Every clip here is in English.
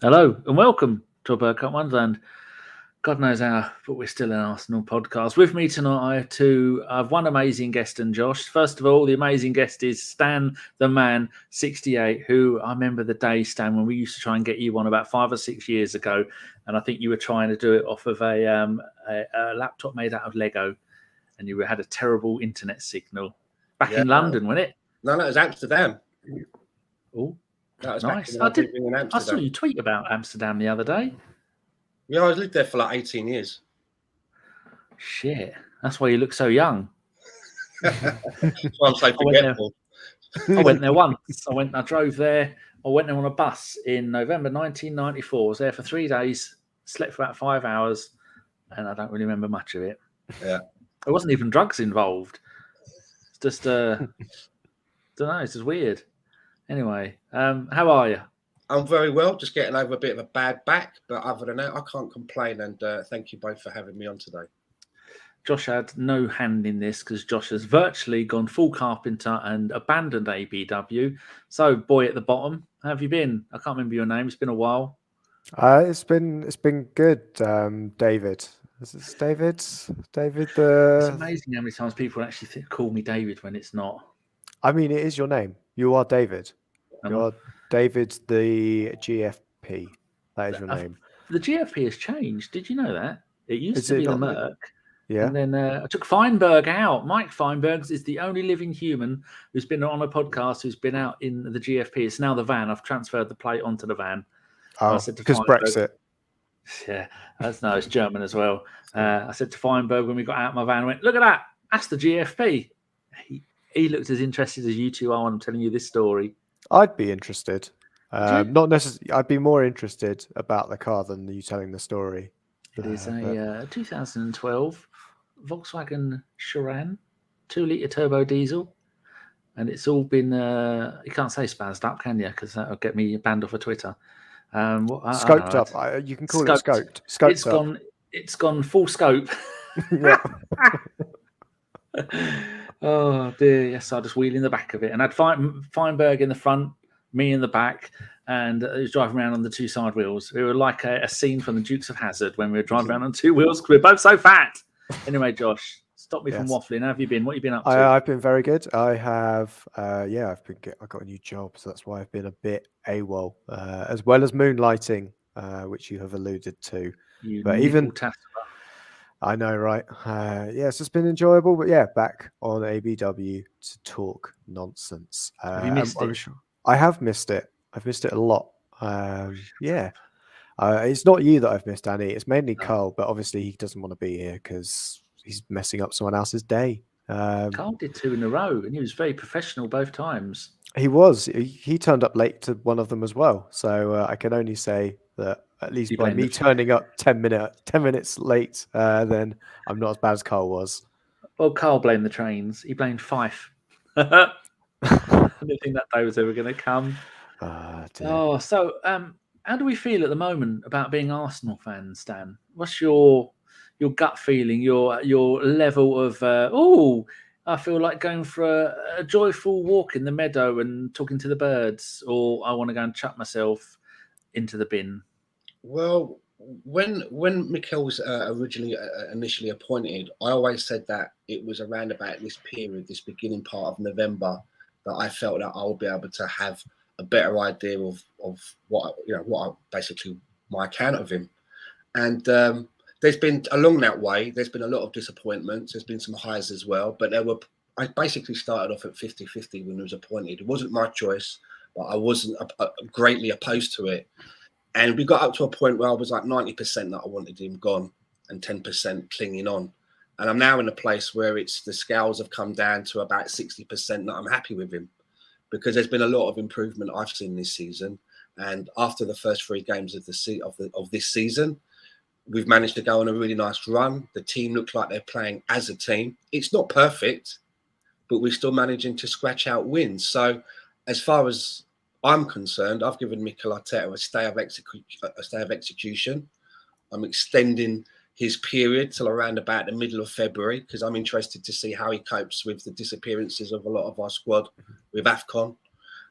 Hello and welcome to a Bergkamp Wonderland. God knows how, but we're still an Arsenal podcast. With me tonight, I have one amazing guest and Josh. First of all, the amazing guest is Stan the Man 68, who I remember the day, Stan, when we used to try and get you on about 5 or 6 years ago, and I think you were trying to do it off of a laptop made out of Lego, and you had a terrible internet signal back in London, wasn't it? No, it was Amsterdam. Oh, that was nice. in I saw you tweet about Amsterdam the other day. Yeah, I lived there for like 18 years. Shit, that's why you look so young. That's why I'm so forgetful. I went there once. I drove there. I went there on a bus in November 1994. I was there for 3 days, slept for about 5 hours, and I don't really remember much of it. Yeah. There wasn't even drugs involved. It's just, don't know, it's just weird. Anyway, how are you? I'm very well, just getting over a bit of a bad back, but other than that, I can't complain, and thank you both for having me on today. Josh had no hand in this because Josh has virtually gone full carpenter and abandoned ABW. So, boy at the bottom, how have you been? I can't remember your name. It's been a while. It's been good, David. Is it David? David the. It's amazing how many times people actually call me David when it's not. I mean, it is your name. You are David. You're David the GFP. That is your name. The GFP has changed. Did you know that? It used to be the Merc. Yeah. And then I took Feinberg out. Mike Feinberg is the only living human who's been on a podcast who's been out in the GFP. It's now the van. I've transferred the plate onto the van. Oh, because Brexit. Yeah, it's German as well. I said to Feinberg when we got out of my van, I went, look at that. That's the GFP. He looked as interested as you two are when I'm telling you this story. I'd be interested. Not necessarily. I'd be more interested about the car than you telling the story. It is a 2012 Volkswagen Chiron, 2-litre turbo diesel. And it's all been, you can't say spazzed up, can you? Because that'll get me banned off of Twitter. Scoped up. You can call it scoped. Scoped It's gone full scope. Oh dear, yes, I just wheel in the back of it, and I'd Feinberg in the front, me in the back, and he was driving around on the two side wheels. We were like a scene from the Dukes of Hazzard when we were driving around on two wheels because we're both so fat. Anyway, Josh, stop me from waffling. How have you been? What have you been up to? I've been very good. I have, I got a new job, so that's why I've been a bit AWOL, as well as moonlighting, which you have alluded to. I know, right? Yes, it's been enjoyable, but yeah, back on ABW to talk nonsense. Have you missed it? I have missed it. I've missed it a lot. It's not you that I've missed, Danny. It's mainly Carl, but obviously he doesn't want to be here because he's messing up someone else's day. Carl did 2 in a row, and he was very professional both times. He was. He turned up late to one of them as well. So I can only say that at least by me turning up 10 minutes late, then I'm not as bad as Carl was. Well, Carl blamed the trains. He blamed Fife. I didn't think that day was ever going to come. So how do we feel at the moment about being Arsenal fans, Stan? What's your gut feeling? Your level of I feel like going for a joyful walk in the meadow and talking to the birds, or I want to go and chuck myself into the bin? Well, when Mikel was initially appointed, I always said that it was around about this period, this beginning part of November, that I felt that I would be able to have a better idea of what basically my account of him. And there's been along that way, there's been a lot of disappointments. There's been some highs as well, but I basically started off at 50-50 when he was appointed. It wasn't my choice, but I wasn't greatly opposed to it. And we got up to a point where I was like 90% that I wanted him gone and 10% clinging on. And I'm now in a place where the scales have come down to about 60% that I'm happy with him, because there's been a lot of improvement I've seen this season. And after the first 3 games of this season, we've managed to go on a really nice run. The team looks like they're playing as a team. It's not perfect, but we're still managing to scratch out wins. So as far as I'm concerned, I've given Mikel Arteta a stay of execution. I'm extending his period till around about the middle of February, because I'm interested to see how he copes with the disappearances of a lot of our squad with AFCON.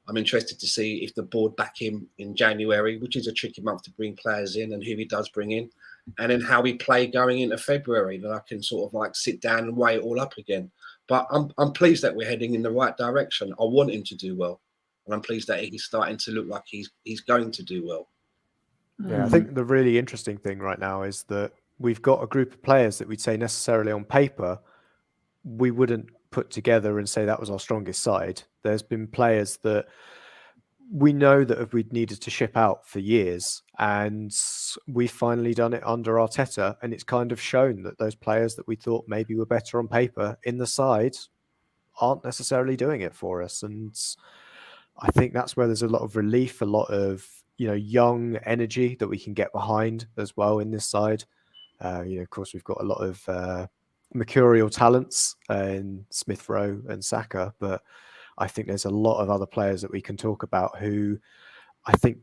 I'm interested to see if the board back him in January, which is a tricky month to bring players in, and who he does bring in, and then how we play going into February. Then I can sort of like sit down and weigh it all up again. But I'm pleased that we're heading in the right direction. I want him to do well, and I'm pleased that he's starting to look like he's going to do well. Yeah, I think the really interesting thing right now is that we've got a group of players that we'd say necessarily on paper we wouldn't put together and say that was our strongest side. There's been players that we know that we'd needed to ship out for years, and we've finally done it under Arteta, and it's kind of shown that those players that we thought maybe were better on paper in the side aren't necessarily doing it for us. And I think that's where there's a lot of relief, a lot of young energy that we can get behind as well in this side. Of course, we've got a lot of mercurial talents in Smith Rowe and Saka, but I think there's a lot of other players that we can talk about who I think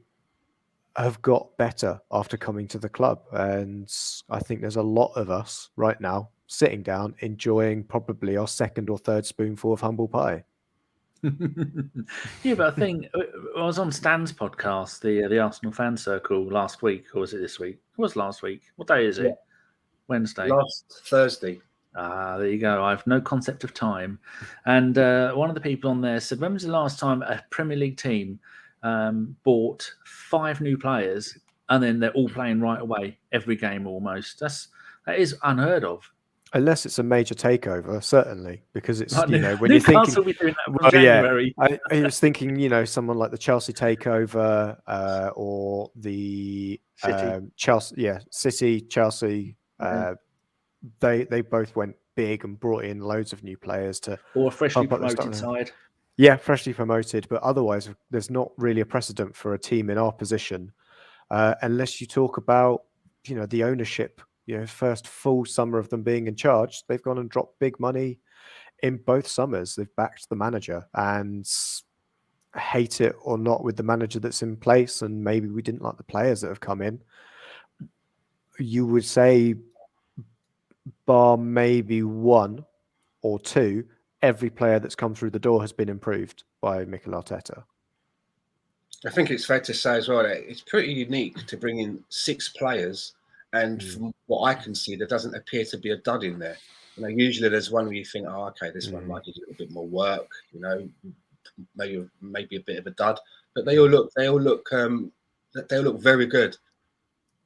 have got better after coming to the club. And I think there's a lot of us right now sitting down enjoying probably our second or third spoonful of humble pie. Yeah, but I think I was on Stan's podcast, the Arsenal fan circle last week, or was it this week? It was last week. What day is it? Yeah. Wednesday. Last Thursday. Ah, there you go. I have no concept of time. And one of the people on there said, when was the last time a Premier League team bought 5 new players and then they're all playing right away every game almost? That is unheard of. Unless it's a major takeover, certainly, because it's when you're Newcastle thinking. Be doing that from January. Yeah, I was thinking, someone like the Chelsea takeover or the City. City, Chelsea. They both went big and brought in loads of new players to or a freshly promoted side. Yeah, freshly promoted, but otherwise there's not really a precedent for a team in our position unless you talk about the ownership. First full summer of them being in charge, they've gone and dropped big money in both summers. They've backed the manager, and hate it or not with the manager that's in place, and maybe we didn't like the players that have come in. You would say, bar maybe 1 or 2, every player that's come through the door has been improved by Mikel Arteta. I think it's fair to say as well that it's pretty unique to bring in 6 players, and from what I can see, there doesn't appear to be a dud in there. Usually there's one where you think, oh, okay, this one might need a little bit more work, maybe a bit of a dud, but they all look very good,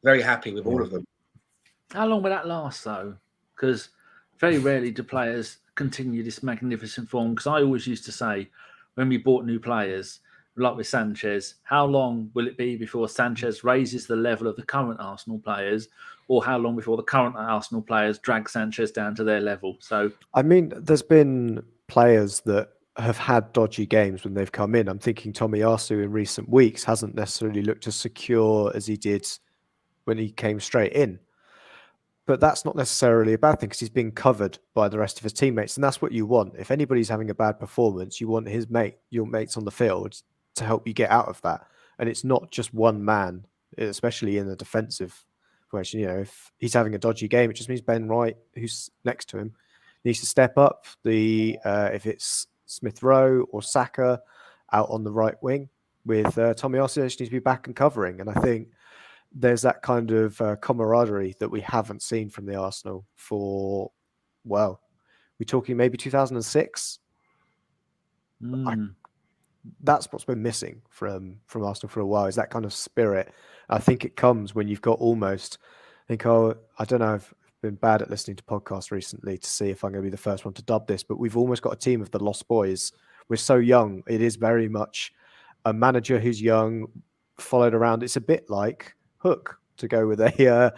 very happy with all of them. How long will that last though? Because very rarely do players continue this magnificent form. Because I always used to say, when we bought new players, like with Sanchez, how long will it be before Sanchez raises the level of the current Arsenal players, or how long before the current Arsenal players drag Sanchez down to their level? So, I mean, there's been players that have had dodgy games when they've come in. I'm thinking Tomiyasu in recent weeks hasn't necessarily looked as secure as he did when he came straight in. But that's not necessarily a bad thing because he's being covered by the rest of his teammates. And that's what you want. If anybody's having a bad performance, you want your mates on the field to help you get out of that. And it's not just one man, especially in the defensive question. If he's having a dodgy game, it just means Ben Wright, who's next to him, needs to step up. If it's Smith Rowe or Saka out on the right wing with Tomiyasu, needs to be back and covering. And I think there's that kind of camaraderie that we haven't seen from the Arsenal for, we're talking maybe 2006. That's what's been missing from Arsenal for a while, is that kind of spirit. I think it comes when you've got almost, I don't know, I've been bad at listening to podcasts recently to see if I'm going to be the first one to dub this, but we've almost got a team of the lost boys. We're so young. It is very much a manager who's young, followed around. It's a bit like Hook, to go with a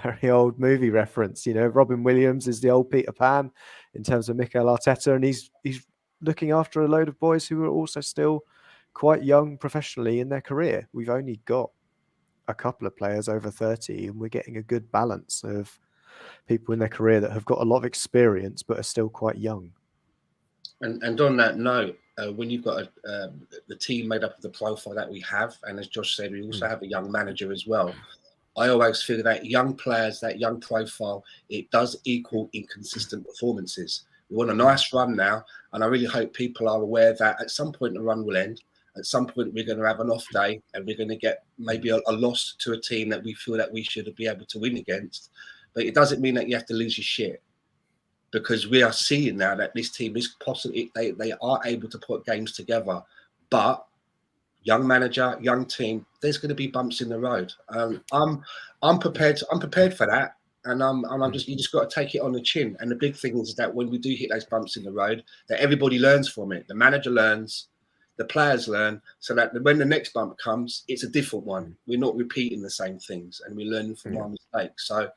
very old movie reference. Robin Williams is the old Peter Pan in terms of Mikel Arteta, and he's looking after a load of boys who are also still quite young professionally in their career. We've only got a couple of players over 30, and we're getting a good balance of people in their career that have got a lot of experience but are still quite young. And on that note, when you've got the team made up of the profile that we have, and as Josh said, we also have a young manager as well, I always feel that young players, that young profile, it does equal inconsistent performances. We want a nice run now, and I really hope people are aware that at some point the run will end, at some point we're going to have an off day and we're going to get maybe a loss to a team that we feel that we should be able to win against. But it doesn't mean that you have to lose your shit, because we are seeing now that this team is possibly, they are able to put games together. But young manager, young team, there's going to be bumps in the road. I'm prepared for that. And you just got to take it on the chin. And the big thing is that when we do hit those bumps in the road, that everybody learns from it. The manager learns, the players learn, so that when the next bump comes, it's a different one. We're not repeating the same things, and we're learning from our mistakes. So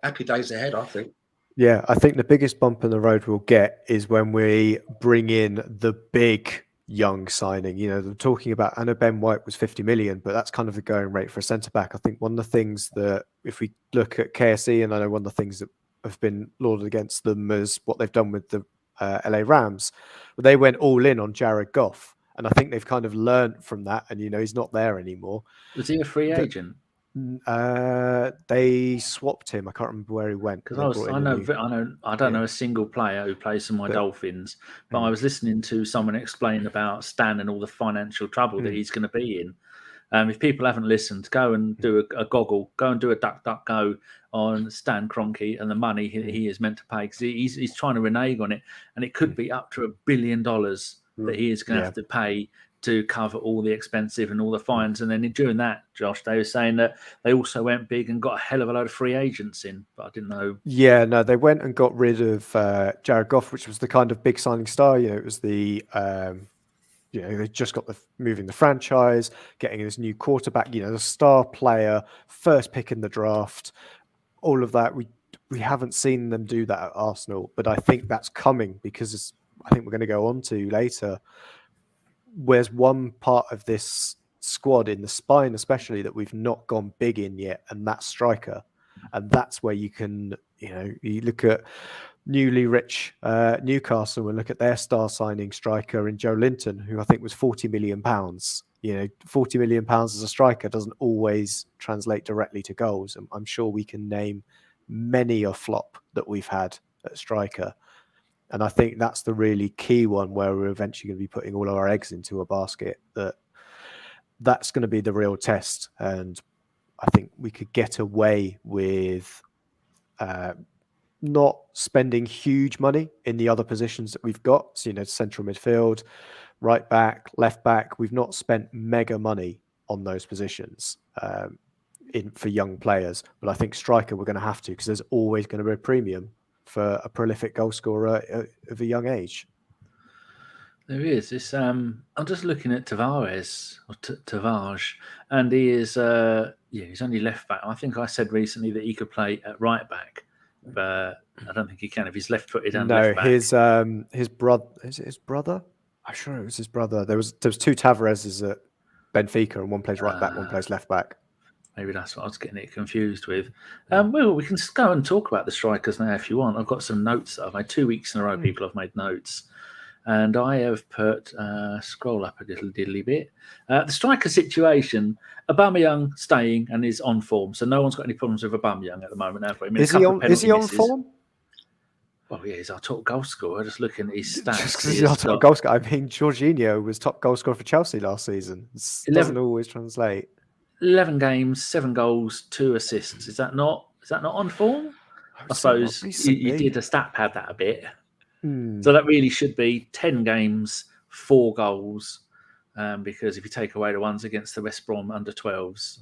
happy days ahead, I think. Yeah, I think the biggest bump in the road we'll get is when we bring in the big young signing. You know, they're talking about, I know Ben White was 50 million, but that's kind of the going rate for a centre-back. I think one of the things that, if we look at KSE, and I know one of the things that have been lauded against them is what they've done with the LA Rams. But they went all in on Jared Goff. And I think they've kind of learned from that. And, you know, he's not there anymore. Was he a free agent? They swapped him. I can't remember where he went. Because I don't know a single player who plays for my Dolphins, but I was listening to someone explain about Stan and all the financial trouble that he's going to be in. If people haven't listened, go and do a goggle, go and do a DuckDuckGo on Stan Kroenke and the money he is meant to pay, because he's trying to renege on it, and it could be up to $1 billion that he is going to have to pay to cover all the expensive and all the fines. And then during that, Josh, they were saying that they also went big and got a hell of a load of free agents in, but I didn't know. Yeah, no, they went and got rid of Jared Goff, which was the kind of big signing star. You know, it was the, you know, they just got moving the franchise, getting this new quarterback, you know, the star player, first pick in the draft, all of that. We haven't seen them do that at Arsenal, but I think that's coming, because I think we're going to go on to later. Where's one part of this squad in the spine, especially, that we've not gone big in yet, and that's striker. And that's where you can, you know, you look at newly rich Newcastle and look at their star signing striker in Joe Linton, who I think was £40 million. You know, £40 million as a striker doesn't always translate directly to goals. I'm sure we can name many a flop that we've had at striker. And I think that's the really key one, where we're eventually going to be putting all our eggs into a basket. That's going to be the real test. And I think we could get away with not spending huge money in the other positions that we've got. So, you know, central midfield, right back, left back. We've not spent mega money on those positions for young players. But I think striker, we're going to have to, because there's always going to be a premium for a prolific goal scorer of a young age. There is. It's, I'm just looking at Tavares, or Tavares, and he is, he's only left back. I think I said recently that he could play at right back, but I don't think he can if he's left-footed and left back. His brother. Is it his brother? I'm sure it was his brother. There was two Tavareses at Benfica, and one plays right back, one plays left back. Maybe that's what I was getting it confused with. Well, we can go and talk about the strikers now if you want. I've got some notes that I've made 2 weeks in a row. People have made notes. And I have put, scroll up a little diddly bit. The striker situation, Aubameyang staying and is on form. So no one's got any problems with Aubameyang at the moment, have we? I mean, is he on form? Well, yeah, he's our top goal scorer. Just looking at his stats. Just because he's our top goal scorer. I mean, Jorginho was top goal scorer for Chelsea last season. It doesn't always translate. 11 games, 7 goals, 2 assists. Is that not on form? I suppose you did a stat pad that a bit. So that really should be 10 games, 4 goals. Because if you take away the ones against the West Brom under 12s,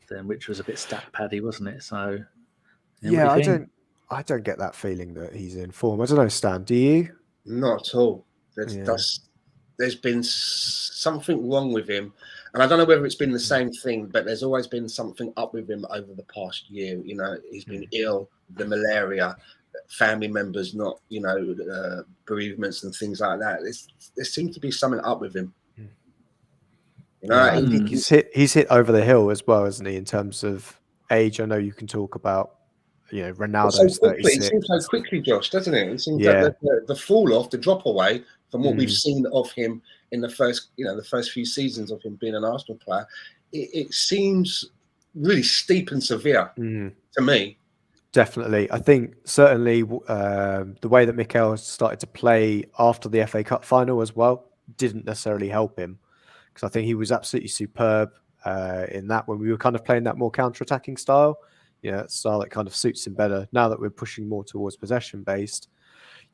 then which was a bit stat paddy, wasn't it? So yeah, I don't get that feeling that he's in form. I don't know, Stan. Do you? Not at all. There's been something wrong with him. And I don't know whether it's been the same thing, but there's always been something up with him over the past year. You know, he's been ill, the malaria, family members not, bereavements and things like that. There seems to be something up with him. You know, I think he's hit over the hill as well, isn't he, in terms of age? I know you can talk about, Ronaldo's 36. It seems so quickly, Josh, doesn't it? It seems like the fall off, the drop away from what we've seen of him in the first few seasons of him being an Arsenal player. It seems really steep and severe to me. Definitely. I think certainly the way that Mikel started to play after the FA Cup final as well didn't necessarily help him. because I think he was absolutely superb in that when we were kind of playing that more counter-attacking style. Style that kind of suits him better. Now that we're pushing more towards possession-based,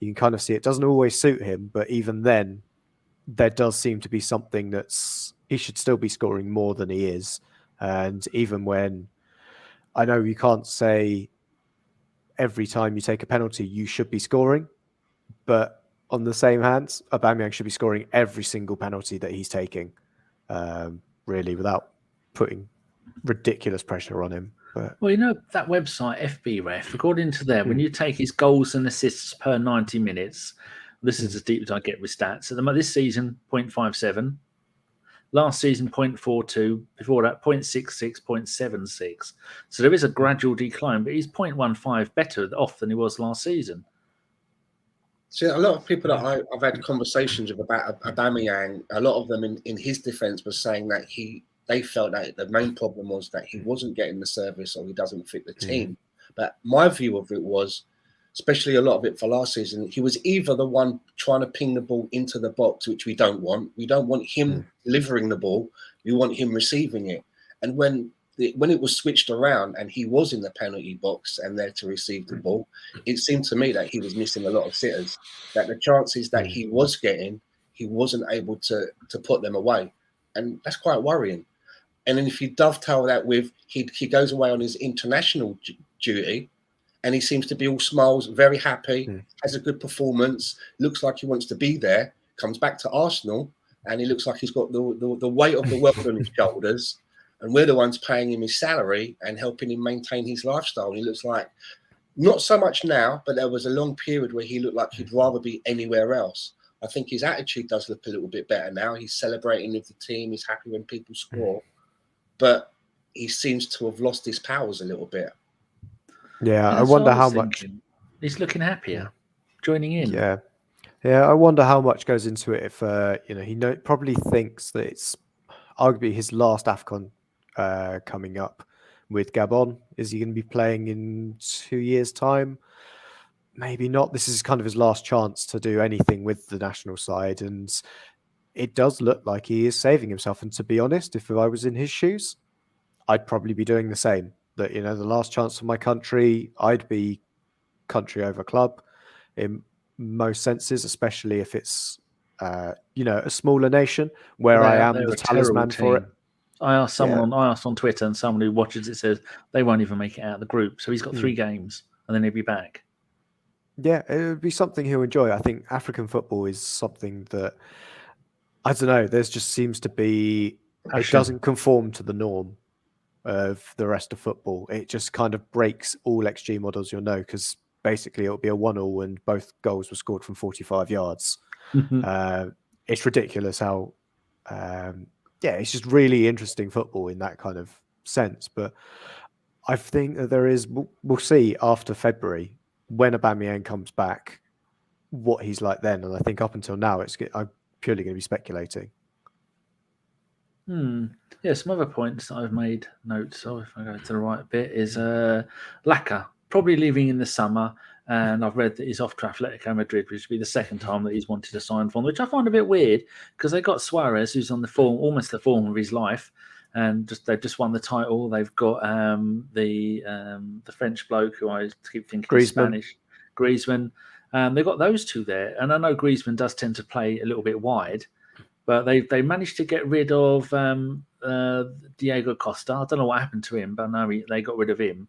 you can kind of see it doesn't always suit him, but even then, there does seem to be something he should still be scoring more than he is. And even when, I know you can't say every time you take a penalty, you should be scoring, but on the same hand, Aubameyang should be scoring every single penalty that he's taking, really, without putting ridiculous pressure on him. But, well, that website, FBref, according to them, when you take his goals and assists per 90 minutes, this is as deep as I get with stats. This season, 0.57. Last season, 0.42. Before that, 0.66, 0.76. So there is a gradual decline, but he's 0.15 better off than he was last season. See, a lot of people that I've had conversations with about Aubameyang, a lot of them in his defence were saying that they felt that the main problem was that he wasn't getting the service or he doesn't fit the team. But my view of it was, especially a lot of it for last season, he was either the one trying to ping the ball into the box, which we don't want. We don't want him delivering the ball. We want him receiving it. And when it was switched around and he was in the penalty box and there to receive the ball, it seemed to me that he was missing a lot of sitters, that the chances that he was getting, he wasn't able to put them away. And that's quite worrying. And then if you dovetail that with he goes away on his international duty and he seems to be all smiles, very happy, has a good performance, looks like he wants to be there, comes back to Arsenal and he looks like he's got the weight of the world on his shoulders. And we're the ones paying him his salary and helping him maintain his lifestyle. And he looks like, not so much now, but there was a long period where he looked like he'd rather be anywhere else. I think his attitude does look a little bit better now. He's celebrating with the team. He's happy when people score. But he seems to have lost his powers a little bit. Yeah, I wonder how much... He's looking happier, joining in. Yeah, I wonder how much goes into it if, he probably thinks that it's arguably his last AFCON coming up with Gabon. Is he going to be playing in 2 years' time? Maybe not. This is kind of his last chance to do anything with the national side, and it does look like he is saving himself. And to be honest, if I was in his shoes, I'd probably be doing the same. That, the last chance for my country, I'd be country over club in most senses, especially if it's a smaller nation where I am the talisman for it. I asked on Twitter, and someone who watches it says they won't even make it out of the group. So he's got 3 games, and then he'll be back. Yeah, it would be something he'll enjoy. I think African football is something that, I don't know, there just seems to be, it doesn't conform to the norm of the rest of football. It just kind of breaks all XG models, because basically it'll be a 1-1 and both goals were scored from 45 yards. It's ridiculous how, it's just really interesting football in that kind of sense. But I think that we'll see after February, when Aubameyang comes back, what he's like then. And I think up until now, I'm purely going to be speculating. Yeah, some other points that I've made notes of, if I go to the right bit, is Laka, probably leaving in the summer. And I've read that he's off to Atletico Madrid, which would be the second time that he's wanted to sign for them, which I find a bit weird because they got Suarez, who's on almost the form of his life. And they've just won the title. They've got the French bloke who I keep thinking is Spanish, Griezmann. They've got those two there, and I know Griezmann does tend to play a little bit wide, but they managed to get rid of Diego Costa. I don't know what happened to him, but I know they got rid of him.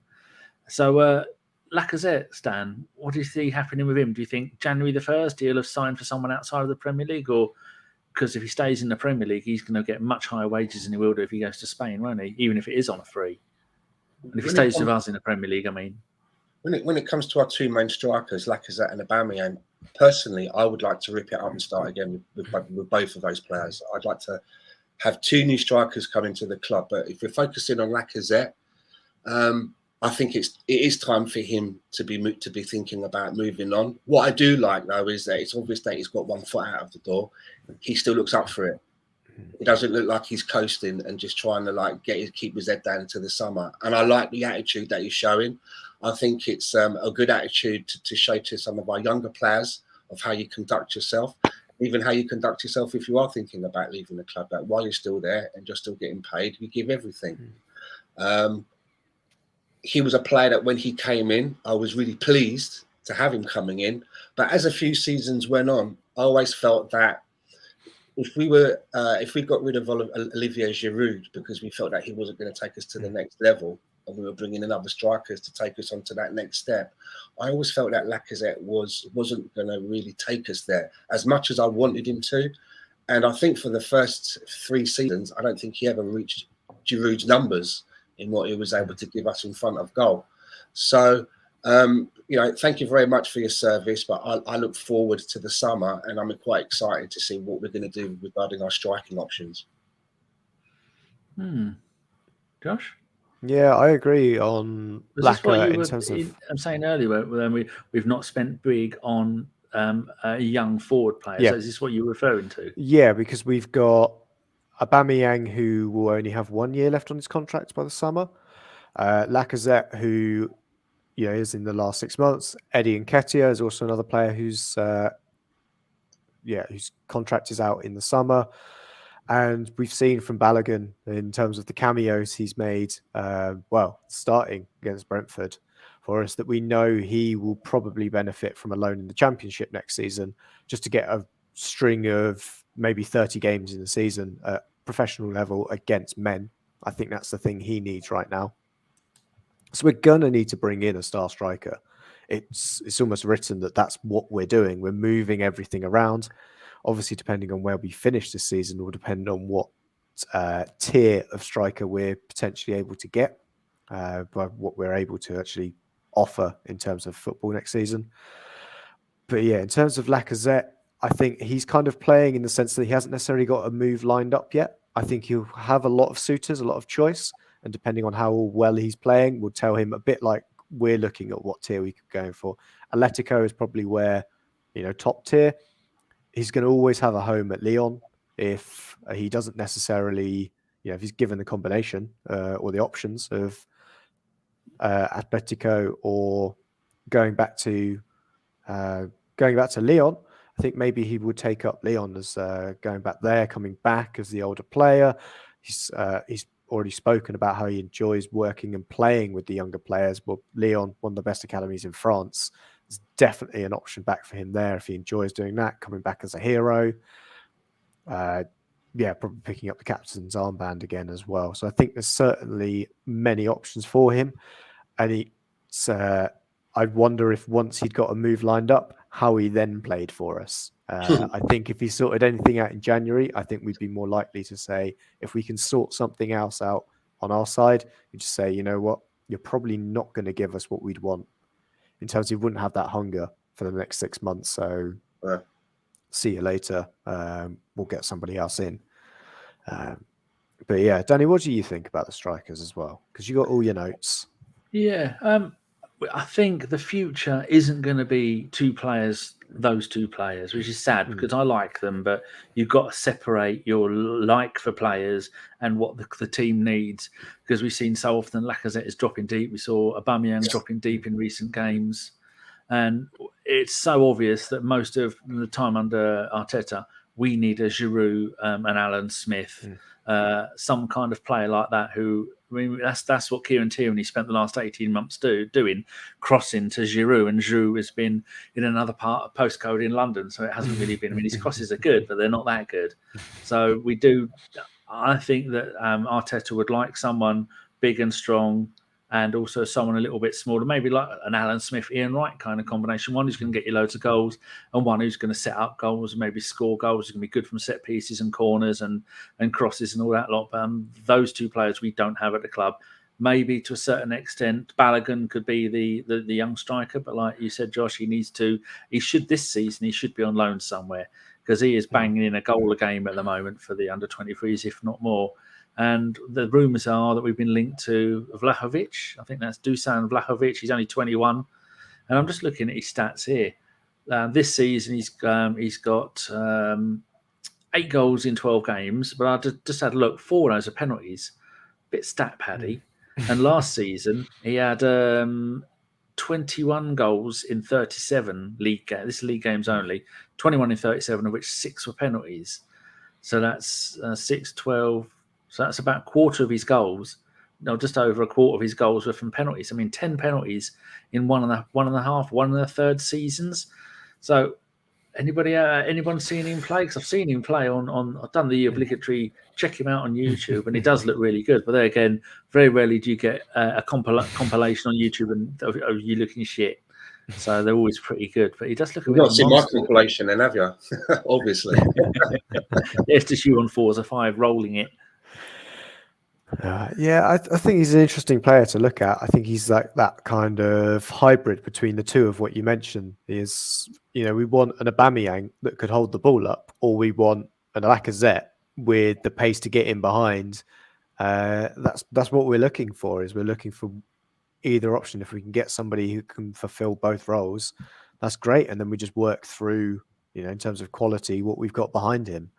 So Lacazette, Stan, what do you see happening with him? Do you think January the 1st he'll have signed for someone outside of the Premier League, or? Because if he stays in the Premier League, he's going to get much higher wages than he will do if he goes to Spain, won't he? Even if it is on a free. And if he stays with us in the Premier League, I mean. When it comes to our 2 main strikers, Lacazette and Aubameyang, personally, I would like to rip it up and start again with both of those players. I'd like to have 2 new strikers come into the club. But if we're focusing on Lacazette, I think it is time for him to be thinking about moving on. What I do like, though, is that it's obvious that he's got 1 foot out of the door. He still looks up for it. It doesn't look like he's coasting and just trying to keep his head down into the summer. And I like the attitude that he's showing. I think it's a good attitude to show to some of our younger players of how you conduct yourself. even how you conduct yourself if you are thinking about leaving the club. That while you're still there and you're still getting paid, you give everything. He was a player that when he came in, I was really pleased to have him coming in. But as a few seasons went on, I always felt that if we got rid of Olivier Giroud because we felt that he wasn't going to take us to the next level, and we were bringing in other strikers to take us on to that next step, I always felt that Lacazette wasn't going to really take us there as much as I wanted him to. And I think for the first 3 seasons, I don't think he ever reached Giroud's numbers in what he was able to give us in front of goal. So, thank you very much for your service, but I look forward to the summer, and I'm quite excited to see what we're going to do regarding our striking options. Josh? Yeah, I agree on Lacazette in terms of... I'm saying earlier, when we've not spent big on a young forward player. Yeah. So is this what you're referring to? Yeah, because we've got Aubameyang, who will only have 1 year left on his contract by the summer. Lacazette, who is in the last 6 months. Eddie Nketiah is also another player whose contract is out in the summer. And we've seen from Bellerin in terms of the cameos he's made, starting against Brentford for us, that we know he will probably benefit from a loan in the Championship next season, just to get a string of maybe 30 games in the season at professional level against men. I think that's the thing he needs right now. So we're going to need to bring in a star striker. It's almost written that that's what we're doing. We're moving everything around. Obviously, depending on where we finish this season will depend on what tier of striker we're potentially able to get, by what we're able to actually offer in terms of football next season. But yeah, in terms of Lacazette, I think he's kind of playing in the sense that he hasn't necessarily got a move lined up yet. I think he'll have a lot of suitors, a lot of choice, and depending on how well he's playing, will tell him a bit like we're looking at what tier we could go for. Atletico is probably where, top tier. He's going to always have a home at Lyon if he doesn't necessarily, if he's given the combination or the options of Atletico or going back to Lyon. I think maybe he would take up Lyon as going back there, coming back as the older player. He's already spoken about how he enjoys working and playing with the younger players. Well, Lyon, one of the best academies in France, is definitely an option back for him there if he enjoys doing that, coming back as a hero. Probably picking up the captain's armband again as well. So I think there's certainly many options for him. And I'd wonder if once he'd got a move lined up, how he then played for us. I think if he sorted anything out in January, I think we'd be more likely to say, if we can sort something else out on our side, we just say, you know what, you're probably not going to give us what we'd want. In terms of he wouldn't have that hunger for the next 6 months. So see you later. We'll get somebody else in. But yeah, Danny, what do you think about the strikers as well? Because you got all your notes. Yeah, I think the future isn't going to be those two players, which is sad because I like them, but you've got to separate your like for players and what the team needs, because we've seen so often Lacazette is dropping deep. We saw Aubameyang dropping deep in recent games, and it's so obvious that most of the time under Arteta, we need a Giroud and Alan Smith, some kind of player like that who... I mean, that's what Kieran Tierney spent the last 18 months doing, crossing to Giroud, and Giroud has been in another part of postcode in London, so it hasn't really been. I mean, his crosses are good, but they're not that good. So I think that Arteta would like someone big and strong, and also someone a little bit smaller, maybe like an Alan Smith, Ian Wright kind of combination. One who's going to get you loads of goals, and one who's going to set up goals and maybe score goals. Who's going to be good from set pieces and corners and crosses and all that lot. Those two players we don't have at the club. Maybe to a certain extent, Bellerin could be the young striker, but like you said, Josh, he should this season, he should be on loan somewhere, because he is banging in a goal a game at the moment for the under-23s, if not more. And the rumours are that we've been linked to Vlahovic. I think that's Dusan Vlahovic. He's only 21. And I'm just looking at his stats here. This season, he's got 8 goals in 12 games. But I just had a look. 4 of those are penalties. Bit stat paddy. And last season, he had 21 goals in 37 league games. This is league games only. 21 in 37, of which 6 were penalties. So that's 6, 12. So that's about a quarter of his goals. No, just over a quarter of his goals were from penalties. I mean, 10 penalties in one and a third seasons. So anyone seen him play? Because I've seen him play on I've done the obligatory check him out on YouTube, and he does look really good. But there again, very rarely do you get a compilation on YouTube and of you looking shit. So they're always pretty good. But he does look a You've bit not seen my compilation then, have you? Obviously. It's just you on 4s or 5 rolling it. I think he's an interesting player to look at. I think he's like that kind of hybrid between the two of what you mentioned. Is, we want an Aubameyang that could hold the ball up, or we want an Lacazette with the pace to get in behind. That's what we're looking for. We're looking for either option. If we can get somebody who can fulfill both roles, that's great. And then we just work through, in terms of quality, what we've got behind him.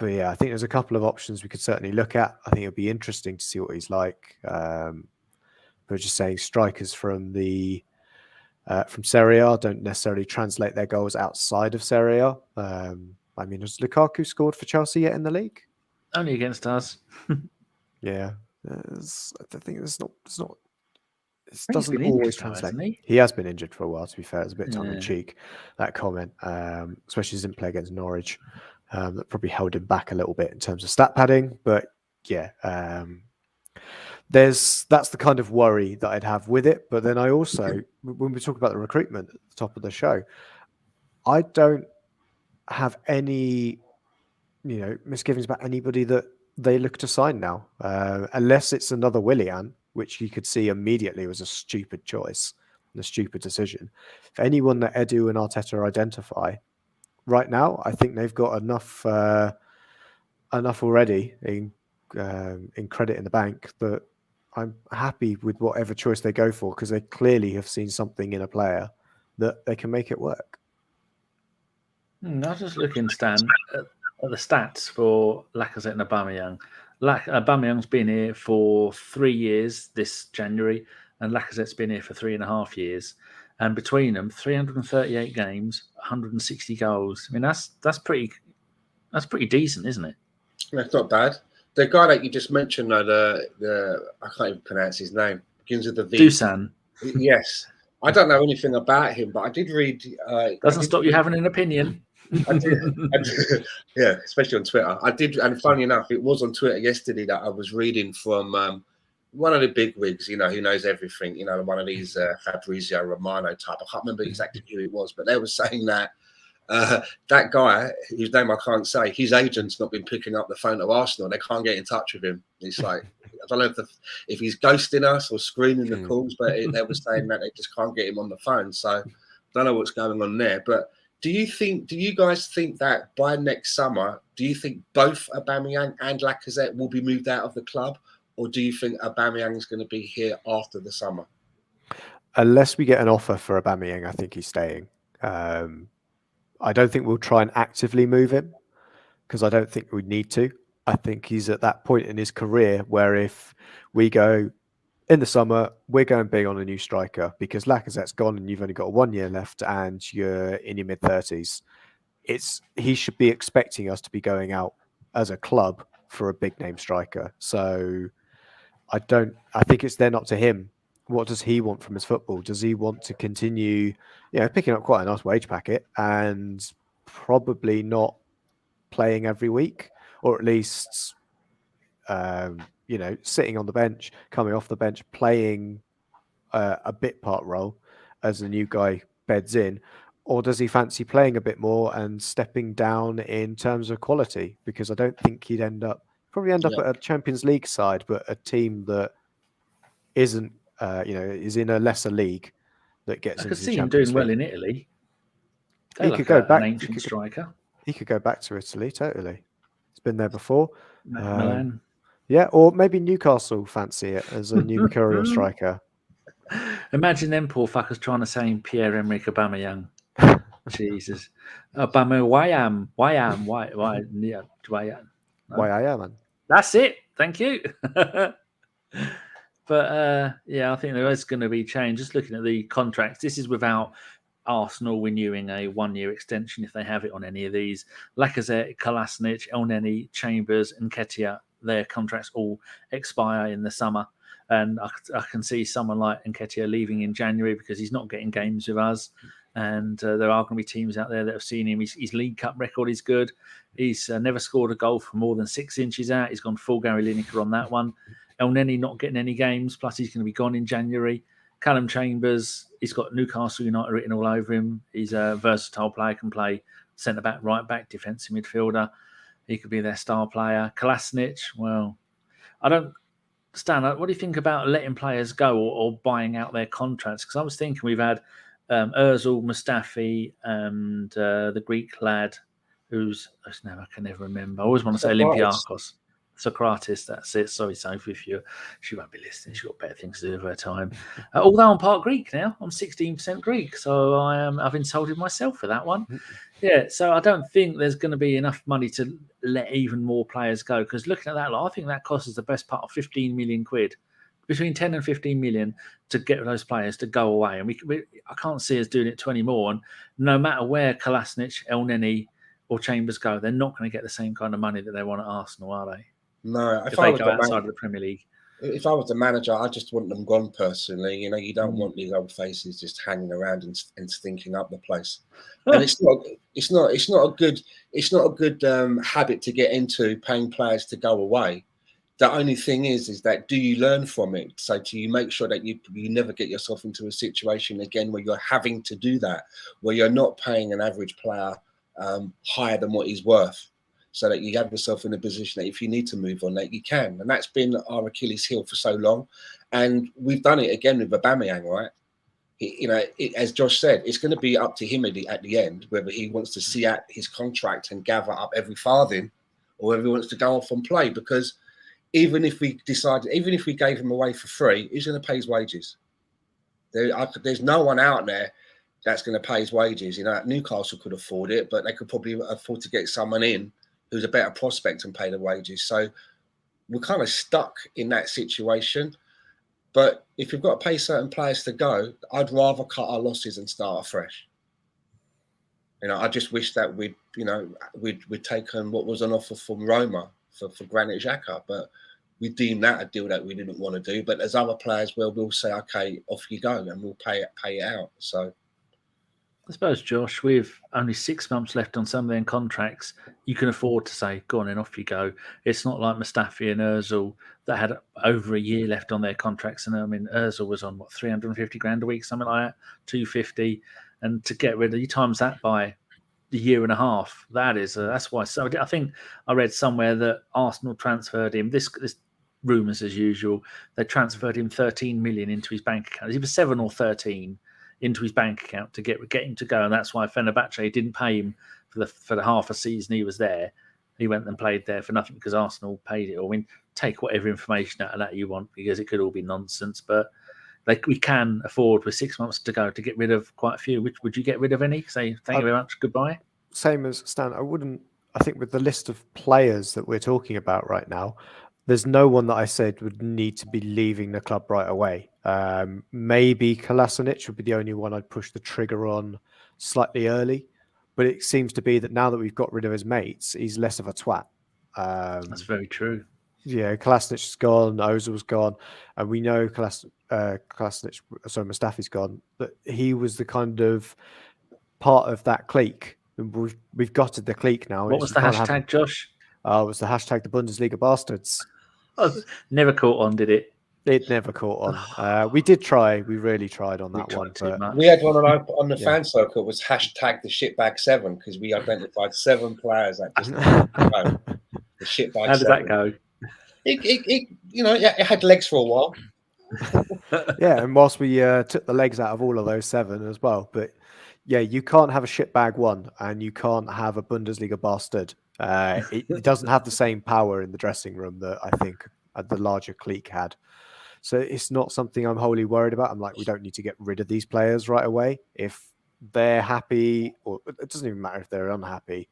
But yeah, I think there's a couple of options we could certainly look at. I think it'll be interesting to see what he's like. But just saying, strikers from Serie A don't necessarily translate their goals outside of Serie A. I mean, has Lukaku scored for Chelsea yet in the league? Only against us. Yeah, I think it's not. It doesn't always translate. He has been injured for a while. To be fair, it's a bit tongue in cheek, that comment. Especially as he didn't play against Norwich. That probably held him back a little bit in terms of stat padding, but yeah, that's the kind of worry that I'd have with it. But then I also, when we talk about the recruitment at the top of the show, I don't have any, misgivings about anybody that they look to sign now, unless it's another Willian, which you could see immediately was a stupid choice, a stupid decision. If anyone that Edu and Arteta identify. Right now, I think they've got enough already in credit in the bank that I'm happy with whatever choice they go for, because they clearly have seen something in a player that they can make it work. I was just looking, Stan, at the stats for Lacazette and Aubameyang. Aubameyang's been here for 3 years this January, and Lacazette's been here for 3.5 years. And between them, 338 games, 160 goals. I mean, that's pretty decent, isn't it? That's not bad. The guy that you just mentioned, I can't even pronounce his name. Begins with the V. Dusan. Yes, I don't know anything about him, but I did read. Doesn't stop you having an opinion. I did, yeah, especially on Twitter. I did, and funny enough, it was on Twitter yesterday that I was reading from. One of the big wigs, who knows everything, one of these Fabrizio Romano type. I can't remember exactly who it was, but they were saying that that guy, whose name I can't say, his agent's not been picking up the phone to Arsenal. They can't get in touch with him. It's like, I don't know if he's ghosting us or screening the calls, but they were saying that they just can't get him on the phone. So I don't know what's going on there. But do you guys think that by next summer, do you think both Aubameyang and Lacazette will be moved out of the club? Or do you think Aubameyang is going to be here after the summer? Unless we get an offer for Aubameyang, I think he's staying. I don't think we'll try and actively move him, because I don't think we need to. I think he's at that point in his career where if we go in the summer, we're going big on a new striker, because Lacazette's gone and you've only got 1 year left and you're in your mid-30s. He should be expecting us to be going out as a club for a big name striker. So I think it's then up to him. What does he want from his football? Does he want to continue, picking up quite a nice wage packet and probably not playing every week, or at least, sitting on the bench, coming off the bench, playing a bit part role as the new guy beds in? Or does he fancy playing a bit more and stepping down in terms of quality? Because I don't think he'd probably end up at a Champions League side, but a team that isn't, is in a lesser league that gets into the Champions League. I could see him doing well in Italy. He could go back. An ancient striker. He could go back to Italy, totally. He's been there before. Milan. Yeah, or maybe Newcastle fancy it as a new Mercurial striker. Imagine them poor fuckers trying to say Pierre-Emerick Aubameyang. Jesus. Aubameyang. Why I am. That's it. Thank you. But yeah, I think there is going to be change. Just looking at the contracts, this is without Arsenal renewing a 1-year extension if they have it on any of these. Lacazette, Kolasinac, Elneny, Chambers, and Nketiah, their contracts all expire in the summer. And I can see someone like Nketiah leaving in January because he's not getting games with us. And there are going to be teams out there that have seen him. His League Cup record is good. He's never scored a goal from more than 6 inches out. He's gone full Gary Lineker on that one. Elneny not getting any games, plus he's going to be gone in January. Calum Chambers, he's got Newcastle United written all over him. He's a versatile player, can play centre-back, right-back, defensive midfielder. He could be their star player. Kolasinac, well, I don't... Stan, what do you think about letting players go or buying out their contracts? Because I was thinking we've had Ozil, Mustafi, and the Greek lad who's... I can never remember. I always want to say Olympiakos. Socrates, that's it. Sorry, Sophie, if she won't be listening. She's got better things to do with her time. Although I'm part Greek now, I'm 16% Greek, so I've insulted myself for that one. Yeah, so I don't think there's going to be enough money to let even more players go. Because looking at that, I think that costs us the best part of 15 million quid, between 10 and 15 million to get those players to go away. And I can't see us doing it to any more. And no matter where Kolasinac, Elneny, or Chambers go, they're not going to get the same kind of money that they want at Arsenal, are they? No, if they go outside of the Premier League. If I was the manager, I just want them gone personally. You know, you don't want these old faces just hanging around and stinking up the place. And it's not a good habit to get into, paying players to go away. The only thing is that do you learn from it? So do you make sure that you never get yourself into a situation again where you're having to do that, where you're not paying an average player higher than what he's worth, so that you have yourself in a position that if you need to move on, that you can. And that's been our Achilles heel for so long. And we've done it again with Aubameyang, right? As Josh said, it's going to be up to him at the end, whether he wants to see out his contract and gather up every farthing, or whether he wants to go off and play. Because even if we gave him away for free, who's going to pay his wages? There's no one out there that's going to pay his wages. Newcastle could afford it, but they could probably afford to get someone in who's a better prospect and pay the wages. So we're kind of stuck in that situation. But if you've got to pay certain players to go, I'd rather cut our losses and start afresh. I just wish that we'd taken what was on offer from Roma for Granit Xhaka, but we deemed that a deal that we didn't want to do. But there's other players where we'll say, okay, off you go, and we'll pay it out. So I suppose, Josh, with only 6 months left on some of their contracts, you can afford to say, go on and off you go. It's not like Mustafi and Ozil that had over a year left on their contracts. And I mean, Ozil was on, 350 grand a week, something like that, 250. And to get rid of, you times that by a year and a half, that's why. So I think I read somewhere that Arsenal transferred him, this rumours as usual, they transferred him 13 million into his bank account. It was 7 or 13 into his bank account to get him to go, and that's why Fenerbahce didn't pay him for the half a season he was there. He went and played there for nothing because Arsenal paid it. Or take whatever information out of that you want, because it could all be nonsense. But we can afford with 6 months to go to get rid of quite a few. Would you get rid of any? Say thank you very much, goodbye. Same as Stan. I think with the list of players that we're talking about right now, there's no one that I said would need to be leaving the club right away. Maybe Kolasinac would be the only one I'd push the trigger on slightly early. But it seems to be that now that we've got rid of his mates, he's less of a twat. That's very true. Yeah, Kolasinac is gone, Ozil's gone, and we know Mustafi's gone. But he was the kind of part of that clique. We've gutted the clique now. What was the hashtag, Josh? It was the hashtag the Bundesliga bastards. Never caught on, did it? It never caught on. We did try. We really tried on that one. But we had one on the fan circle. It was hashtag the shitbag 7, because we identified 7 players that just the shitbag. How did that go? It had legs for a while. Yeah, and whilst we took the legs out of all of those 7 as well, but yeah, you can't have a shitbag 1 and you can't have a Bundesliga bastard. It doesn't have the same power in the dressing room that I think the larger clique had. So it's not something I'm wholly worried about. I'm like, we don't need to get rid of these players right away. If they're happy, or it doesn't even matter if they're unhappy.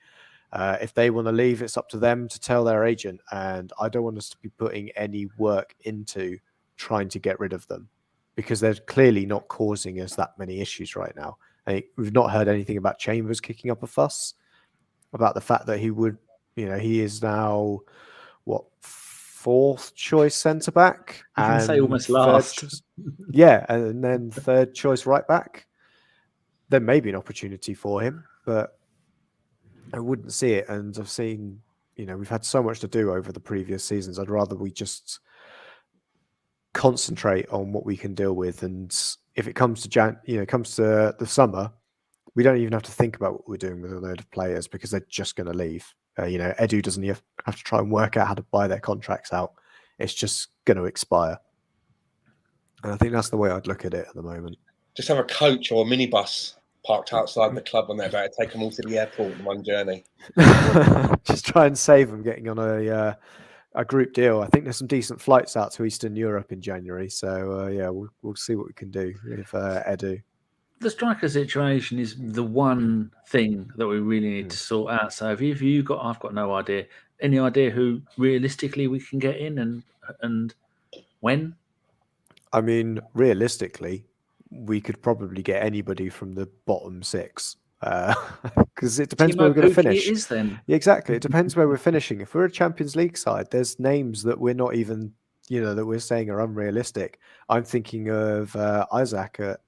If they want to leave, it's up to them to tell their agent. And I don't want us to be putting any work into trying to get rid of them, because they're clearly not causing us that many issues right now. We've not heard anything about Chambers kicking up a fuss about the fact that he would, he is now fourth choice centre back, You can say almost last. And then third choice right back. There may be an opportunity for him, but I wouldn't see it. And I've seen, we've had so much to do over the previous seasons. I'd rather we just concentrate on what we can deal with. And if it comes to comes to the summer, we don't even have to think about what we're doing with a load of players, because they're just going to leave. Edu doesn't have to try and work out how to buy their contracts out. It's just going to expire. And I think that's the way I'd look at it at the moment. Just have a coach or a minibus parked outside the club on their back, take them all to the airport in one journey. Just try and save them getting on a group deal. I think there's some decent flights out to Eastern Europe in January. So, we'll see what we can do with Edu. The striker situation is the one thing that we really need to sort out. So I've got no idea. Any idea who realistically we can get in and when? I mean, realistically, we could probably get anybody from the bottom six, because it depends where we're going to finish. It is then. Yeah, exactly. It depends where we're finishing. If we're a Champions League side, there's names that we're not even, that we're saying are unrealistic. I'm thinking of Isaac at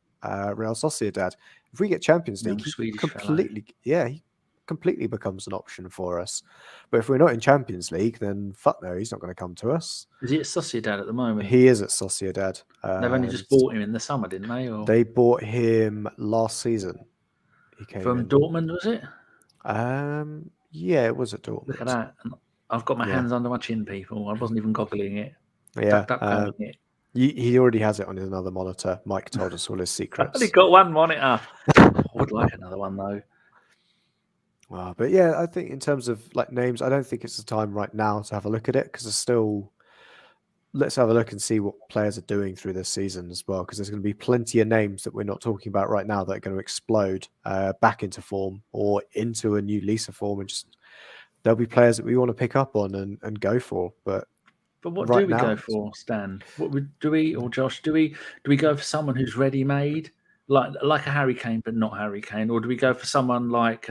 Real Sociedad. If we get Champions League, he completely becomes an option for us. But if we're not in Champions League, then fuck no, he's not going to come to us. Is he at Sociedad at the moment? He is at Sociedad. They've only just bought him in the summer, didn't they? Or... They bought him last season. He came from Dortmund, was it? Yeah, it was at Dortmund. Look at that. I've got my hands under my chin, people. I wasn't even goggling it. Yeah. He already has it on another monitor. Mike told us all his secrets. I've only got one monitor. I would like another one, though. But yeah, I think in terms of names, I don't think it's the time right now to have a look at it, because there's still... Let's have a look and see what players are doing through this season as well, because there's going to be plenty of names that we're not talking about right now that are going to explode back into form or into a new lease of form, and just there'll be players that we want to pick up on and go for. But what do we go for, Stan? Do we, or Josh? Do we go for someone who's ready-made, like a Harry Kane, but not Harry Kane, or do we go for someone like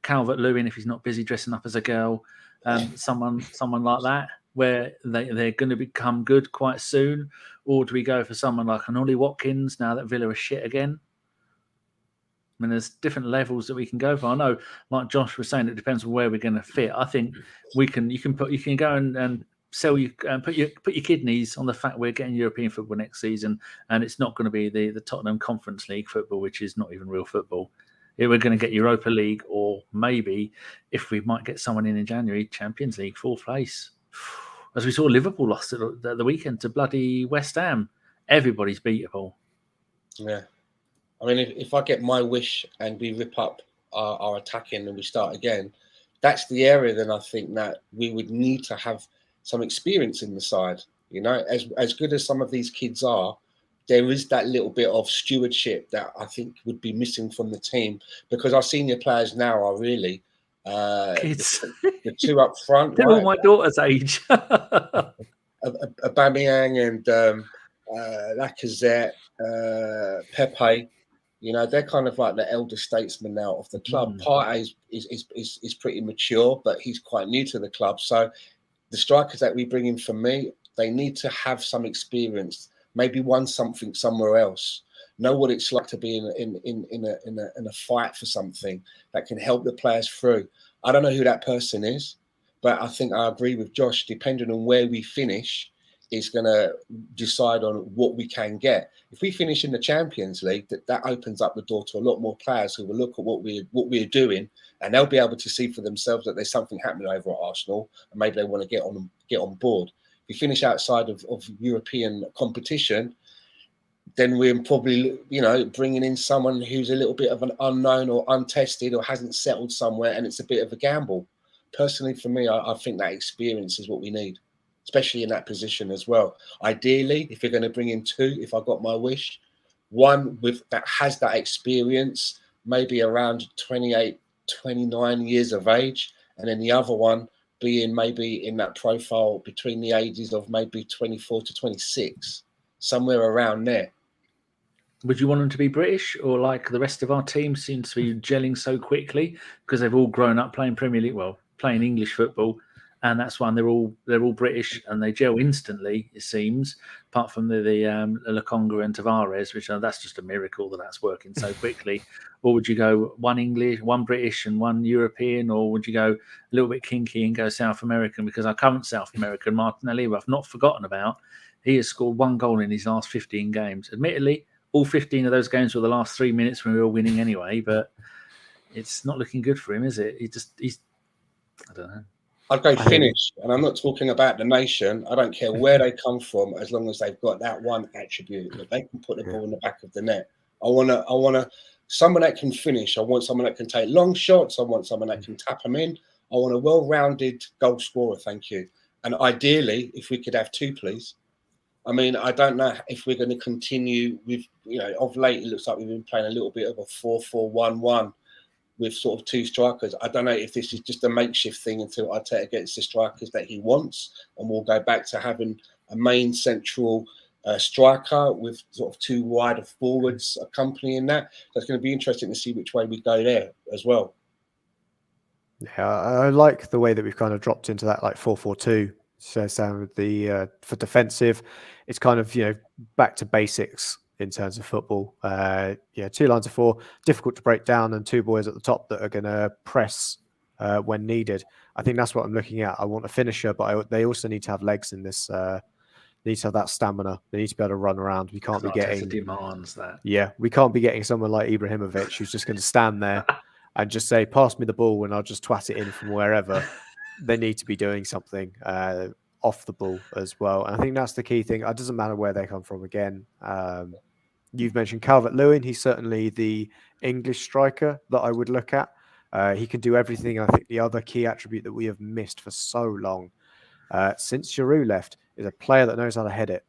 Calvert-Lewin if he's not busy dressing up as a girl, someone like that, where they're going to become good quite soon? Or do we go for someone like an Ollie Watkins now that Villa are shit again? I mean, there's different levels that we can go for. I know, like Josh was saying, it depends on where we're going to fit. I think you can go and sell you and put your kidneys on the fact we're getting European football next season, and it's not going to be the Tottenham Conference League football, which is not even real football. We're going to get Europa League, or maybe, if we might get someone in January, Champions League, fourth place. As we saw, Liverpool lost at the weekend to bloody West Ham. Everybody's beatable. Yeah. I mean, if I get my wish and we rip up our attacking and we start again, that's the area then I think that we would need to have some experience in the side. As good as some of these kids are, there is that little bit of stewardship that I think would be missing from the team, because our senior players now are really... kids. The two up front. They're all my daughter's age. Aubameyang and Lacazette, Pepe. They're kind of like the elder statesmen now of the club. Partey is pretty mature, but he's quite new to the club. So the strikers that we bring in, for me, they need to have some experience. Maybe won something somewhere else. Know what it's like to be in a fight for something that can help the players through. I don't know who that person is, but I think I agree with Josh. Depending on where we finish, is going to decide on what we can get. If we finish in the Champions League, that opens up the door to a lot more players who will look at what we're doing, and they'll be able to see for themselves that there's something happening over at Arsenal, and maybe they want to get on board. If we finish outside of European competition, then we're probably, bringing in someone who's a little bit of an unknown or untested or hasn't settled somewhere, and it's a bit of a gamble. Personally, for me, I think that experience is what we need, especially in that position as well. Ideally, if you're going to bring in two, if I got my wish, one that has that experience, maybe around 28, 29 years of age, and then the other one being maybe in that profile between the ages of maybe 24 to 26, somewhere around there. Would you want them to be British, or like the rest of our team seems to be gelling so quickly because they've all grown up playing Premier League, playing English football, and that's why they're all British and they gel instantly. It seems, apart from the Lokonga and Tavares, which that's just a miracle that's working so quickly. Or would you go one English, one British, and one European, or would you go a little bit kinky and go South American? Because our current South American, Martinelli, I've not forgotten about. He has scored 1 goal in his last 15 games. Admittedly, all 15 of those games were the last 3 minutes when we were winning anyway, but it's not looking good for him, is it? He's I don't know. I'd go Finnish, and I'm not talking about the nation. I don't care where they come from, as long as they've got that one attribute that they can put the ball in the back of the net. I want someone that can finish. I want someone that can take long shots. I want someone that can tap them in. I want a well-rounded goal scorer, thank you. And ideally, if we could have 2, please. I mean, I don't know if we're going to continue with, of late, it looks like we've been playing a little bit of a 4-4-1-1 with sort of 2 strikers. I don't know if this is just a makeshift thing until Arteta gets the strikers that he wants, and we'll go back to having a main central striker with sort of 2 wider forwards accompanying that. So it's going to be interesting to see which way we go there as well. Yeah, I like the way that we've kind of dropped into that like 4-4-2. So Sam, with the for defensive, it's kind of back to basics in terms of football. 2 lines of 4, difficult to break down, and 2 boys at the top that are going to press when needed. I think that's what I'm looking at. I want a finisher, but they also need to have legs in this. They need to have that stamina. They need to be able to run around. We can't be getting demands that. Yeah, we can't be getting someone like Ibrahimovic who's just going to stand there and just say, "Pass me the ball," and I'll just twat it in from wherever. They need to be doing something off the ball as well. And I think that's the key thing. It doesn't matter where they come from again. You've mentioned Calvert-Lewin. He's certainly the English striker that I would look at. He can do everything. I think the other key attribute that we have missed for so long since Giroud left is a player that knows how to head it.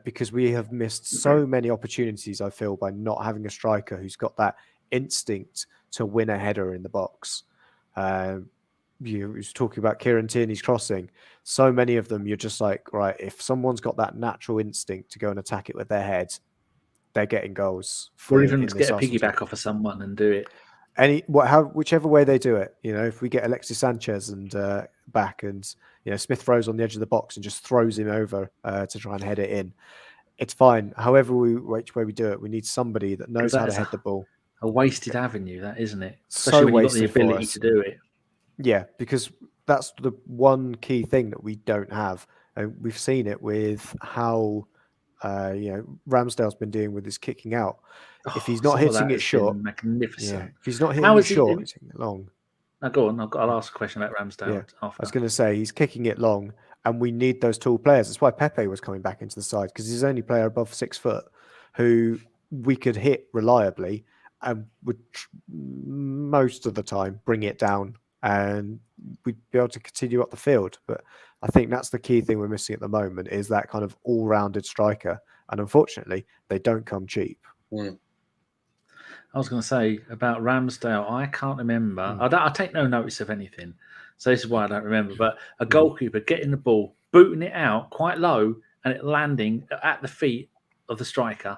Because we have missed so many opportunities, I feel, by not having a striker who's got that instinct to win a header in the box. You was talking about Kieran Tierney's crossing. So many of them, you're just like, right, if someone's got that natural instinct to go and attack it with their head, they're getting goals. Or even to get a piggyback off of someone and do it. Whichever way they do it. If we get Alexis Sanchez and back, and Smith throws on the edge of the box and just throws him over to try and head it in, it's fine. However, which way we do it, we need somebody that knows how to head the ball. A wasted avenue, that isn't it? Especially so when you've got the ability to do it. Yeah, because that's the one key thing that we don't have. We've seen it with how Ramsdale's been doing with his kicking out. If he's not hitting it short, magnificent. If he's not hitting it short, he's hitting it long. Now go on. I'll ask a question about Ramsdale. Yeah. I was going to say he's kicking it long, and we need those tall players. That's why Pepe was coming back into the side, because he's the only player above 6 foot who we could hit reliably and would most of the time bring it down, and we'd be able to continue up the field. But I think that's the key thing we're missing at the moment, is that kind of all-rounded striker. And unfortunately, they don't come cheap. I was going to say about Ramsdale, I can't remember. I take no notice of anything. So this is why I don't remember. But a goalkeeper getting the ball, booting it out quite low, and it landing at the feet of the striker.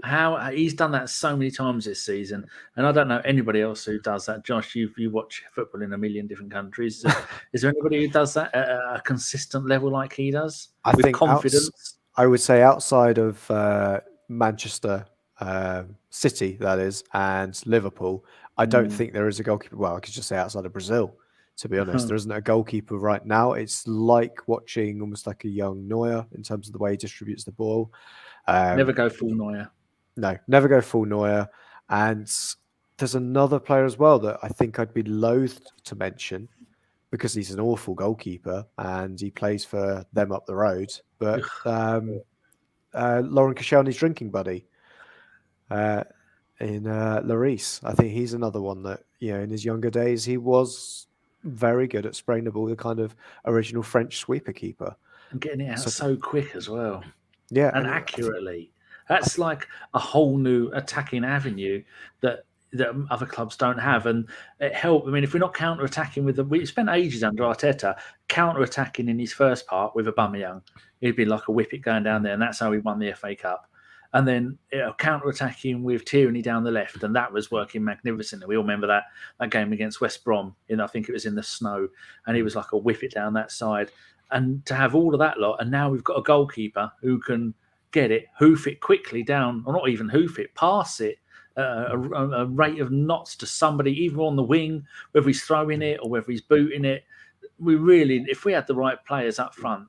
How he's done that so many times this season, and I don't know anybody else who does that. Josh, you watch football in a million different countries. Is there anybody who does that at a consistent level like he does? I think confidence. I would say outside of Manchester City, that is, and Liverpool, I don't think there is a goalkeeper. Well, I could just say outside of Brazil. To be honest, there isn't a goalkeeper right now. It's like watching almost like a young Neuer in terms of the way he distributes the ball. Never go full Neuer. No, never go full Neuer. And there's another player as well that I think I'd be loath to mention, because he's an awful goalkeeper and he plays for them up the road. But Lauren Koscielny's drinking buddy in Lloris. I think he's another one that, in his younger days, he was very good at spraying the ball, the kind of original French sweeper keeper. And getting it out so quick as well. Yeah. And accurately. That's like a whole new attacking avenue that that other clubs don't have, and it helped. I mean, if we're not counter-attacking we spent ages under Arteta counter-attacking in his first part with Aubameyang. He'd be like a whippet going down there, and that's how we won the FA Cup. And then counter-attacking with Tierney down the left, and that was working magnificently. We all remember that game against West Brom. I think it was in the snow, and he was like a whippet down that side. And to have all of that lot, and now we've got a goalkeeper who can get it, hoof it quickly down, or not even hoof it, pass it a rate of knots to somebody, either on the wing, whether he's throwing it or whether he's booting it. We really, if we had the right players up front,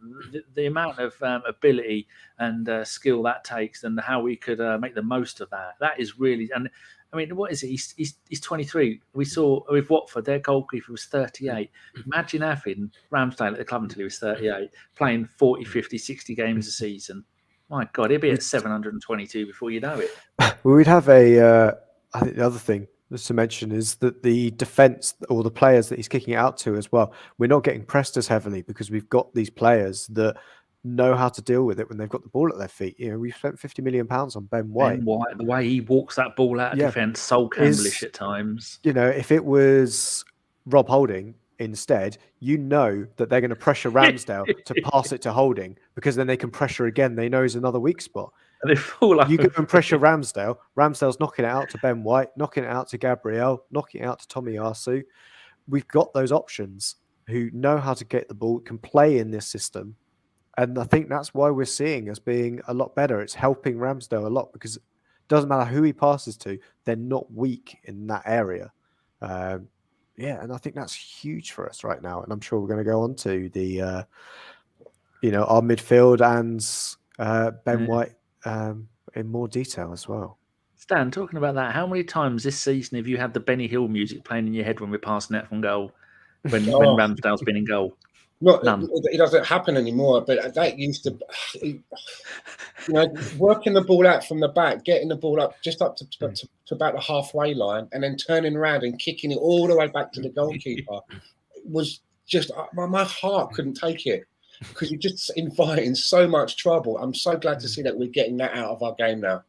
the amount of ability and skill that takes, and how we could make the most of that is really. And I mean, what is it? He's 23. We saw with Watford, their goalkeeper was 38. Imagine having Ramsdale at the club until he was 38, playing 40, 50, 60 games a season. My God, he'd be at 722 before you know it. Well, we'd have I think the other thing to mention is that the defence, or the players that he's kicking it out to as well, we're not getting pressed as heavily because we've got these players that know how to deal with it when they've got the ball at their feet. We've spent £50 million on Ben White. The way he walks that ball out of defence, Sol Campbellish at times. If it was Rob Holding instead, that they're going to pressure Ramsdale to pass it to Holding, because then they can pressure again. They know he's another weak spot. And they fall over. You go and pressure Ramsdale. Ramsdale's knocking it out to Ben White, knocking it out to Gabriel, knocking it out to Tomiyasu. We've got those options who know how to get the ball, can play in this system. And I think that's why we're seeing us being a lot better. It's helping Ramsdale a lot, because it doesn't matter who he passes to, they're not weak in that area. And I think that's huge for us right now. And I'm sure we're going to go on to the, our midfield and Ben White in more detail as well. Stan, talking about that, how many times this season have you had the Benny Hill music playing in your head when we're passing it from goal, when Ramsdale's been in goal? None. It doesn't happen anymore, but that used to, working the ball out from the back, getting the ball up just up to about the halfway line, and then turning around and kicking it all the way back to the goalkeeper was just, my heart couldn't take it, because you're just inviting so much trouble. I'm so glad to see that we're getting that out of our game now.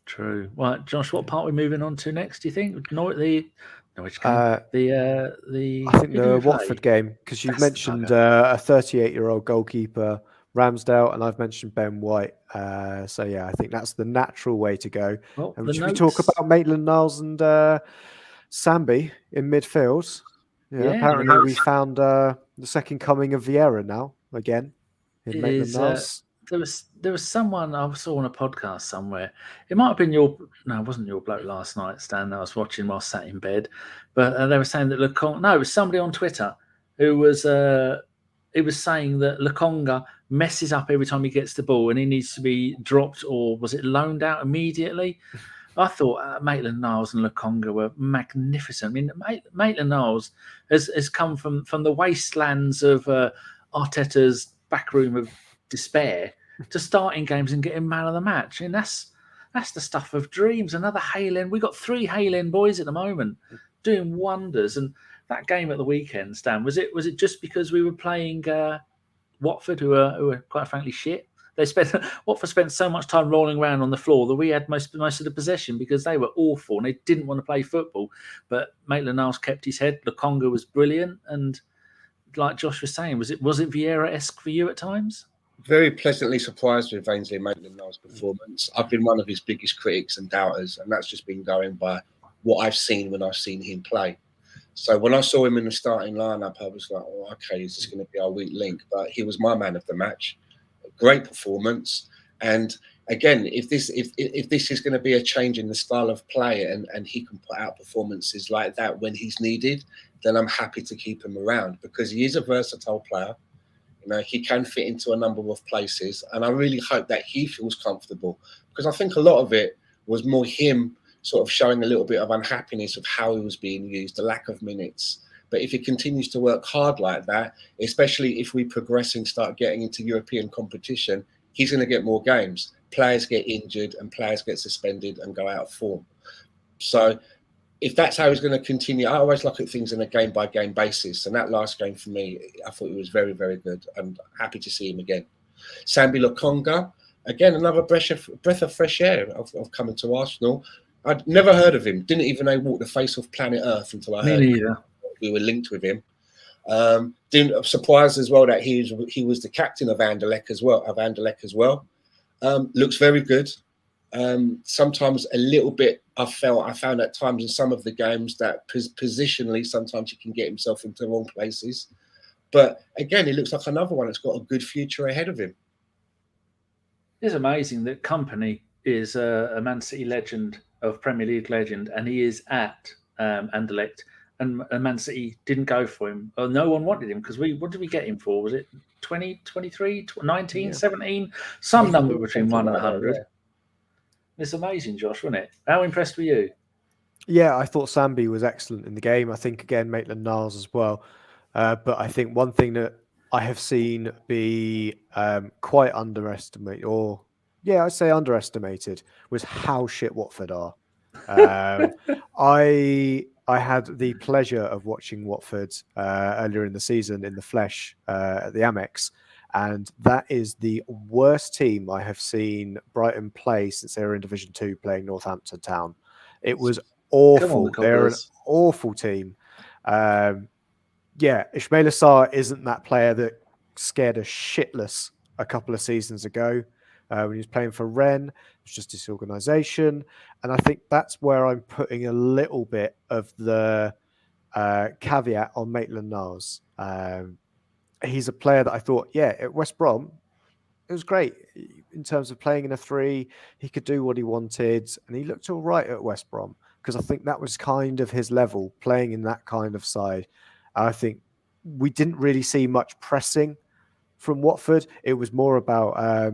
True. Right, Josh, what part are we moving on to next, do you think? Which game? I think the Watford game, because you've mentioned a 38-year-old goalkeeper, Ramsdale, and I've mentioned Ben White. I think that's the natural way to go. Well, and should we talk about Maitland-Niles and Sambi in midfield? Apparently we found the second coming of Vieira now again in Maitland-Niles. There was someone I saw on a podcast somewhere. It might have been it wasn't your bloke last night, Stan, that I was watching while sat in bed. But they were saying that Lokonga, it was somebody on Twitter who was saying that Lokonga messes up every time he gets the ball and he needs to be dropped, or was it loaned out immediately? I thought Maitland-Niles and Lokonga were magnificent. I mean, Maitland-Niles has come from the wastelands of Arteta's backroom of despair to starting games and getting man of the match. And that's the stuff of dreams. Another Hale-End. We've got 3 Hale-End boys at the moment doing wonders. And that game at the weekend, Stan, was it just because we were playing Watford, who are quite frankly shit? Watford spent so much time rolling around on the floor that we had most of the possession because they were awful and they didn't want to play football. But Maitland-Niles kept his head. Lokonga was brilliant, and like Josh was saying, was it Vieira-esque for you at times? Very pleasantly surprised with Ainsley Maitland-Niles' performance. I've been one of his biggest critics and doubters, and that's just been going by what I've seen when I've seen him play. So when I saw him in the starting lineup, I was like, oh, okay, is this going to be our weak link? But he was my man of the match. Great performance. And again, if this is going to be a change in the style of play and he can put out performances like that when he's needed, then I'm happy to keep him around, because he is a versatile player. He can fit into a number of places, and I really hope that he feels comfortable, because I think a lot of it was more him sort of showing a little bit of unhappiness of how he was being used, the lack of minutes. But if he continues to work hard like that, especially if we progress and start getting into European competition, he's going to get more games. Players get injured and players get suspended and go out of form. So if that's how he's going to continue, I always look at things on a game-by-game basis. And that last game for me, I thought it was very, very good. I'm happy to see him again. Sambi Lokonga, again, another breath of fresh air of coming to Arsenal. I'd never heard of him. Didn't even know he walked the face of planet Earth until I heard we were linked with him. Didn't surprised as well that he was the captain of Anderlecht as well. Looks very good. Sometimes a little bit. I found at times in some of the games that positionally sometimes he can get himself into the wrong places. But again, he looks like another one that's got a good future ahead of him. It's amazing that Company is a Man City legend, of Premier League legend, and he is at Anderlecht, and Man City didn't go for him. Or no one wanted him because what did we get him for? Was it 20, 23, 19, 17? Some number between 1 and 100. Yeah. It's amazing, Josh, wasn't it? How impressed were you? Yeah, I thought Sambi was excellent in the game. I think, again, Maitland-Niles as well. But I think one thing that I have seen be quite underestimated, I'd say underestimated, was how shit Watford are. I had the pleasure of watching Watford earlier in the season in the flesh at the Amex, and that is the worst team I have seen Brighton play since they were in Division 2 playing Northampton Town. It was awful. They're an awful team. Ismaila Sarr isn't that player that scared us shitless a couple of seasons ago when he was playing for Rennes. It's just disorganisation. And I think that's where I'm putting a little bit of the caveat on Maitland-Niles. He's a player that I thought, at West Brom, it was great in terms of playing in a 3. He could do what he wanted, and he looked all right at West Brom because I think that was kind of his level, playing in that kind of side. I think we didn't really see much pressing from Watford. It was more about,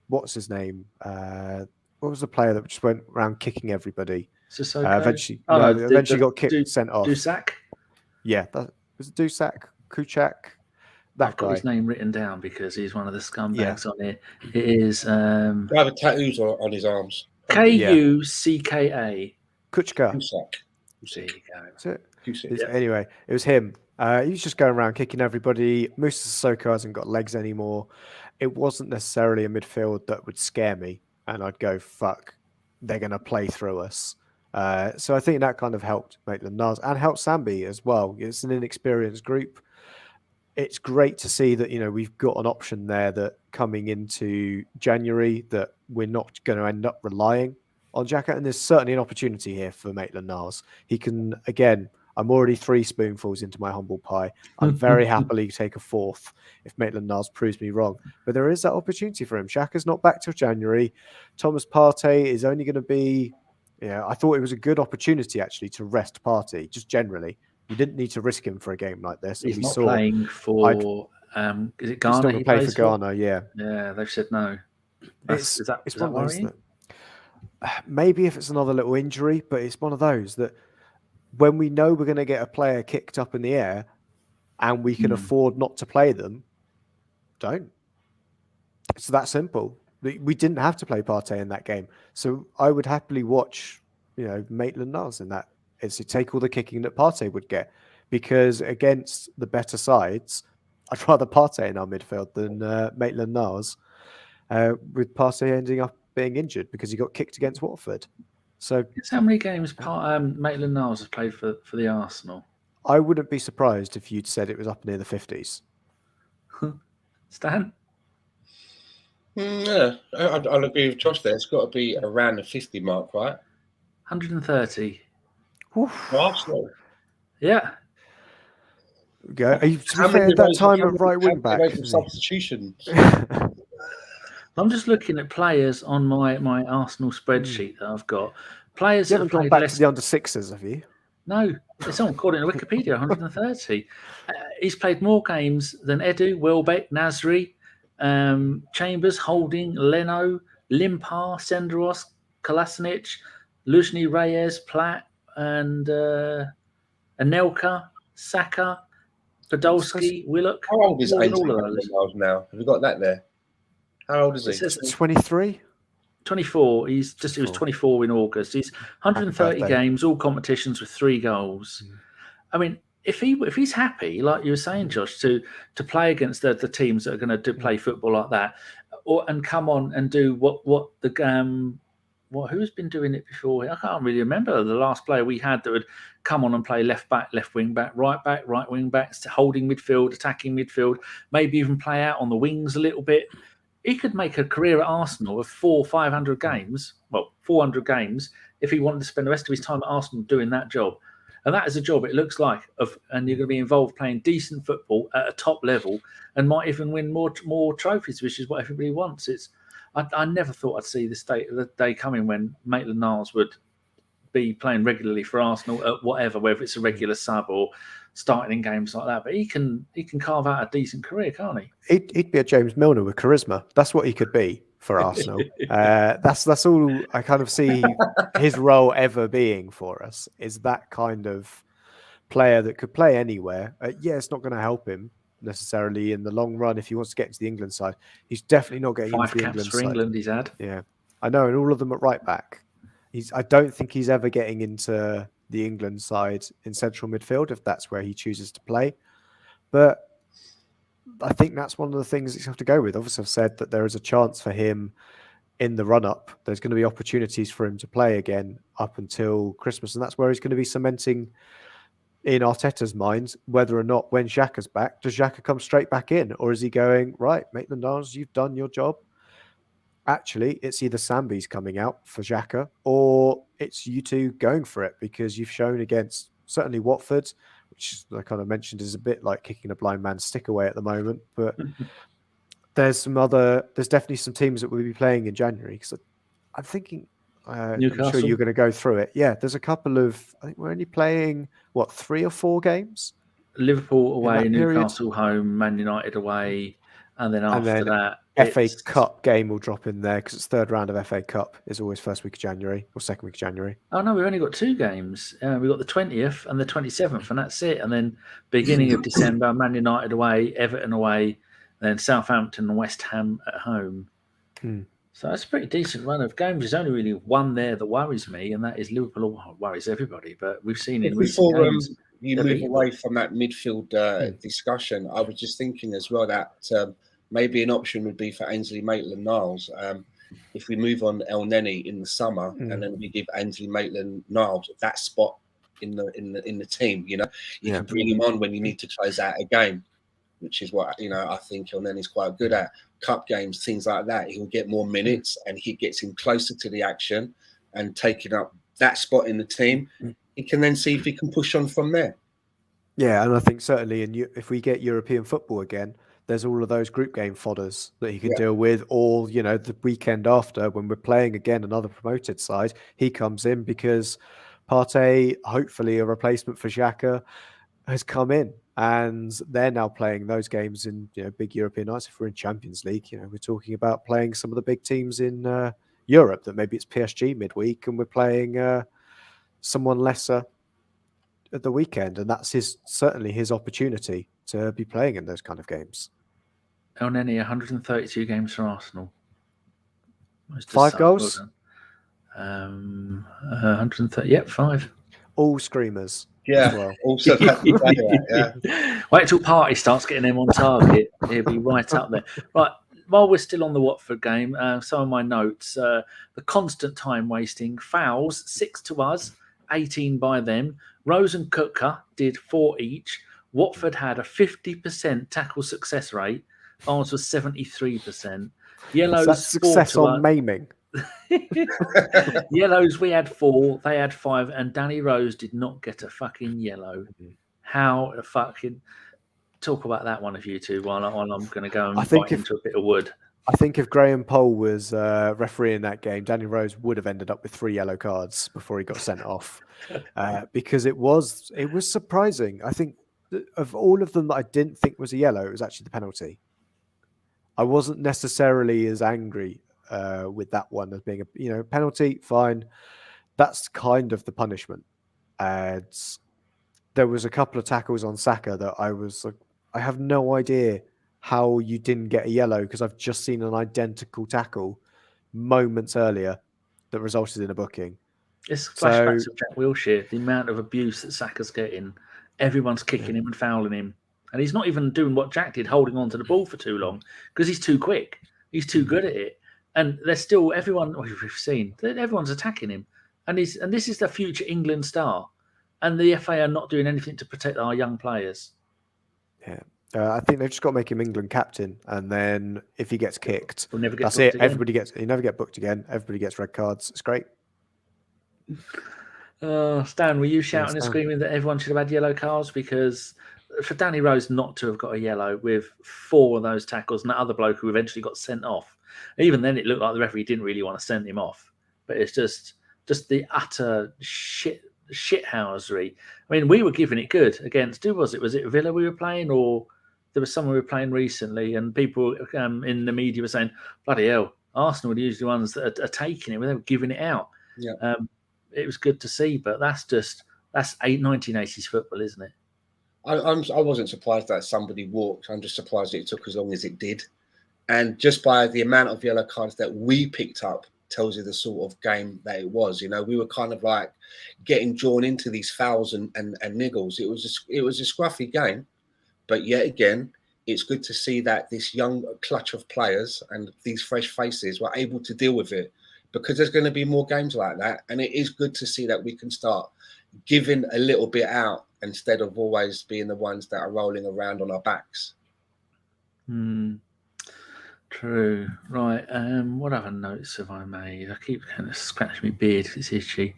what's his name? What was the player that just went around kicking everybody? Eventually got sent off. Dusak? Yeah, that was it. Dusak, Kuchak. I've got his name written down because he's one of the scumbags on it. It is. I have tattoos on his arms. Kucka. Kuchka. There you go. That's it. Anyway, it was him. He was just going around kicking everybody. Moussa Sissoko hasn't got legs anymore. It wasn't necessarily a midfield that would scare me, and I'd go, fuck, they're going to play through us. So I think that kind of helped Maitland-Niles and helped Sambi as well. It's an inexperienced group. It's great to see that, we've got an option there that coming into January that we're not going to end up relying on Xhaka. And there's certainly an opportunity here for Maitland-Niles. He can, again, I'm already 3 spoonfuls into my humble pie. I'm very happily take a 4th if Maitland-Niles proves me wrong. But there is that opportunity for him. Xhaka's not back till January. Thomas Partey is only going to be, I thought it was a good opportunity actually to rest Partey, just generally. You didn't need to risk him for a game like this. He's not playing for, is it Ghana? He's not going to play for Ghana, yeah. Yeah, they've said no. Is that worrying? Maybe if it's another little injury, but it's one of those that when we know we're going to get a player kicked up in the air and we can afford not to play them, don't. It's that simple. We didn't have to play Partey in that game. So I would happily watch, Maitland-Niles in that. Is to take all the kicking that Partey would get, because against the better sides, I'd rather Partey in our midfield than Maitland-Niles, with Partey ending up being injured because he got kicked against Watford. So, guess how many games Maitland-Niles has played for the Arsenal? I wouldn't be surprised if you'd said it was up near the 50s. Stan? Yeah, I'll agree with Josh there. It's got to be around the 50 mark, right? 130. Arsenal. Yeah. Go. Are you at that time of right wing back? Substitution. I'm just looking at players on my Arsenal spreadsheet that I've got. Players you haven't gone back to the under 6s, have you? No, it's on according to Wikipedia, 130. He's played more games than Edu, Welbeck, Nasri, Chambers, Holding, Leno, Limpar, Senderos, Kolasinac, Luzhny, Reyes, Platt, and Anelka, Saka, Podolski, Willock. How old is Ainsley now? Have you got that there? How old is he? 23? 24. He was 24 in August. He's 130 games, all competitions with 3 goals. I mean, if he's happy, like you were saying, Josh, to play against the teams that are going to play football like that, and come on and do what the who's been doing it before? I can't really remember the last player we had that would come on and play left back, left wing back, right wing backs, holding midfield, attacking midfield, maybe even play out on the wings a little bit. He could make a career at Arsenal of 500 games, 400 games, if he wanted to spend the rest of his time at Arsenal doing that job. And that is a job, it looks like, and you're going to be involved playing decent football at a top level and might even win more trophies, which is what everybody wants. I never thought I'd see the day coming when Maitland-Niles would be playing regularly for Arsenal at whatever, whether it's a regular sub or starting in games like that. But he can carve out a decent career, can't he? He'd be a James Milner with charisma. That's what he could be for Arsenal. That's all I kind of see his role ever being for us, is that kind of player that could play anywhere. It's not going to help him necessarily in the long run if he wants to get into the England side. He's definitely not getting into the England side. 5 caps for England he's had. Yeah, I know, and all of them at right back. I don't think he's ever getting into the England side in central midfield if that's where he chooses to play. But I think that's one of the things you have to go with. Obviously, I've said that there is a chance for him in the run-up. There's going to be opportunities for him to play again up until Christmas, and that's where he's going to be cementing in Arteta's mind whether or not, when Xhaka's back, does Xhaka come straight back in, or is he going, right, Maitland-Niles, you've done your job. Actually, it's either Sambi's coming out for Xhaka or it's you two going for it, because you've shown against certainly Watford, which I kind of mentioned is a bit like kicking a blind man's stick away at the moment. But there's definitely some teams that we'll be playing in January, because I'm thinking, Newcastle. I'm sure you're going to go through it. Yeah, there's a couple of, I think we're only playing, 3 or 4 games? Liverpool away, Newcastle home, Man United away, and then after that, FA Cup game will drop in there because it's third round of FA Cup is always first week of January or second week of January. Oh no, we've only got 2 games. We've got the 20th and the 27th, and that's it. And then beginning of December, Man United away, Everton away, then Southampton and West Ham at home. So that's a pretty decent run of games. There's only really one there that worries me, and that is Liverpool. Well, worries everybody, but we've seen in recent games. You move away from that midfield discussion, I was just thinking as well that maybe an option would be for Ainsley Maitland-Niles. If we move on El Neni in the summer, and then we give Ainsley Maitland-Niles that spot in the team, you can bring him on when you need to close out a game, which is what I think El Neni's quite good at. Cup games, things like that. He'll get more minutes, and he gets him closer to the action and taking up that spot in the team. He can then see if he can push on from there. Yeah, and I think certainly if we get European football again, there's all of those group game fodders that he can deal with, or, the weekend after when we're playing again another promoted side, he comes in because Partey, hopefully a replacement for Xhaka, has come in, and they're now playing those games in big European nights. If we're in Champions League, we're talking about playing some of the big teams in Europe, that maybe it's PSG midweek and we're playing someone lesser at the weekend, and that's certainly his opportunity to be playing in those kind of games. El Neni, 132 games for Arsenal. 5 goals? 130, yep, 5. All screamers. Yeah, well. Also yeah. Wait till Partey starts getting them on target. He'll be right up there. Right, while we're still on the Watford game, some of my notes. The constant time wasting, fouls, 6 to us, 18 by them. Rose and Cooker did 4 each. Watford had a 50% tackle success rate. Ours was 73%. Yellows. That's success on maiming. Yellows, we had 4, they had 5, and Danny Rose did not get a fucking yellow. How a fucking talk about that one of you two while I'm going to go and bite into a bit of wood. I think if Graham Poll was refereeing that game, Danny Rose would have ended up with 3 yellow cards before he got sent off, because it was surprising. I think of all of them that I didn't think was a yellow, it was actually the penalty. I wasn't necessarily as angry with that one as being a penalty. Fine, that's kind of the punishment. And there was a couple of tackles on Saka that I was like, I have no idea how you didn't get a yellow, because I've just seen an identical tackle moments earlier that resulted in a booking. It's flashbacks of Jack Wilshere, the amount of abuse that Saka's getting. Everyone's kicking him and fouling him. And he's not even doing what Jack did, holding on to the ball for too long, because he's too quick. He's too good at it. and they're still we've seen everyone's attacking him, and this is the future England star, and the FA are not doing anything to protect our young players. Yeah. I think they've just got to make him England captain, and then if he gets kicked, We'll never get that's booked it. again. You never get booked again. Everybody gets red cards. It's great. Stan, were you shouting and Stan. screaming that everyone should have had yellow cards? Because for Danny Rose not to have got a yellow with 4 of those tackles and that other bloke who eventually got sent off, even then it looked like the referee didn't really want to send him off. But it's just the utter shithousery. I mean, we were giving it good against, who was it? Was it Villa we were playing, or there was someone we were playing recently, and people in the media were saying, bloody hell, Arsenal are usually the ones that are taking it, they were giving it out. Yeah. It was good to see, but that's 1980s football, isn't it? I wasn't surprised that somebody walked. I'm just surprised it took as long as it did. And just by the amount of yellow cards that we picked up tells you the sort of game that it was. You know, we were kind of like getting drawn into these fouls and niggles. It was a scruffy game, but yet again, it's good to see that this young clutch of players and these fresh faces were able to deal with it, because there's going to be more games like that. And it is good to see that we can start giving a little bit out instead of always being the ones that are rolling around on our backs. True. Right. What other notes have I made? I keep kind of scratching my beard because it's itchy.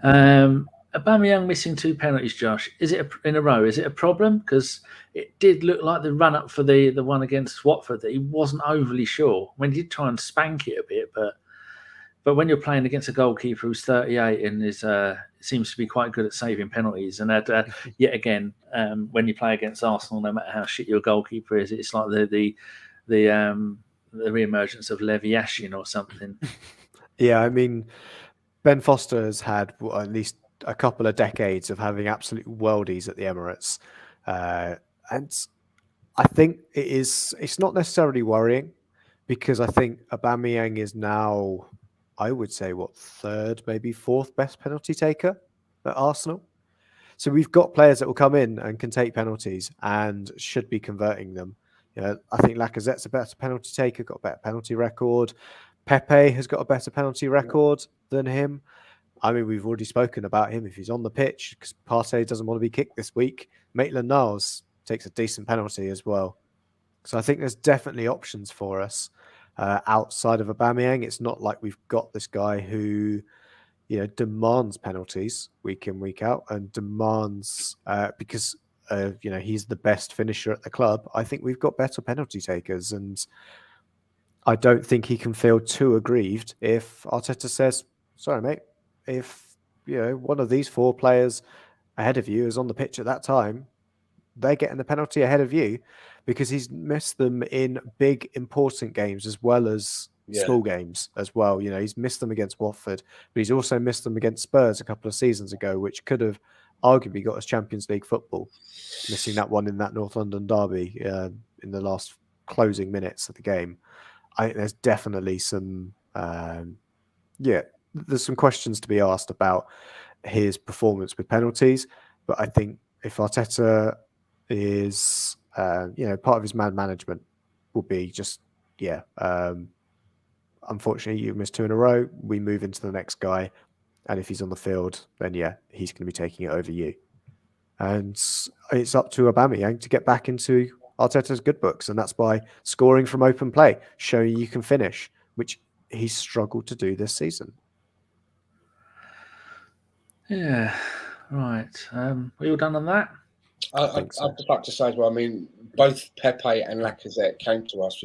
Aubameyang missing 2 penalties, Josh. Is it in a row? Is it a problem? Because it did look like the run up for the one against Watford that he wasn't overly sure. I mean, he did try and spank it a bit, but when you're playing against a goalkeeper who's 38 and seems to be quite good at saving penalties, and yet again, when you play against Arsenal, no matter how shit your goalkeeper is, it's like the re-emergence of Leviashin or something. Yeah, I mean, Ben Foster has had at least a couple of decades of having absolute worldies at the Emirates, and I think it's not necessarily worrying, because I think Aubameyang is now, I would say, 3rd, maybe 4th best penalty taker at Arsenal. So we've got players that will come in and can take penalties and should be converting them. I think Lacazette's a better penalty taker, got a better penalty record. Pepe has got a better penalty record than him. I mean, we've already spoken about him. If he's on the pitch, because Partey doesn't want to be kicked this week, Maitland-Niles takes a decent penalty as well. So I think there's definitely options for us outside of Aubameyang. It's not like we've got this guy who, demands penalties week in, week out, and demands because he's the best finisher at the club. I think we've got better penalty takers, and I don't think he can feel too aggrieved if Arteta says, "Sorry, mate, if one of these 4 players ahead of you is on the pitch at that time, they're getting the penalty ahead of you," because he's missed them in big, important games as well as small games as well. He's missed them against Watford, but he's also missed them against Spurs a couple of seasons ago, which could have arguably got us Champions League football, missing that one in that North London derby in the last closing minutes of the game. I think there's definitely some there's some questions to be asked about his performance with penalties, but I think if Arteta is part of his man management will be just unfortunately you missed 2 in a row, we move into the next guy, and if he's on the field, then he's going to be taking it over you. And it's up to Aubameyang to get back into Arteta's good books, and that's by scoring from open play, showing you can finish, which he's struggled to do this season. Yeah, right. We all done on that? I'd just like to say as well, I mean, both Pepe and Lacazette came to us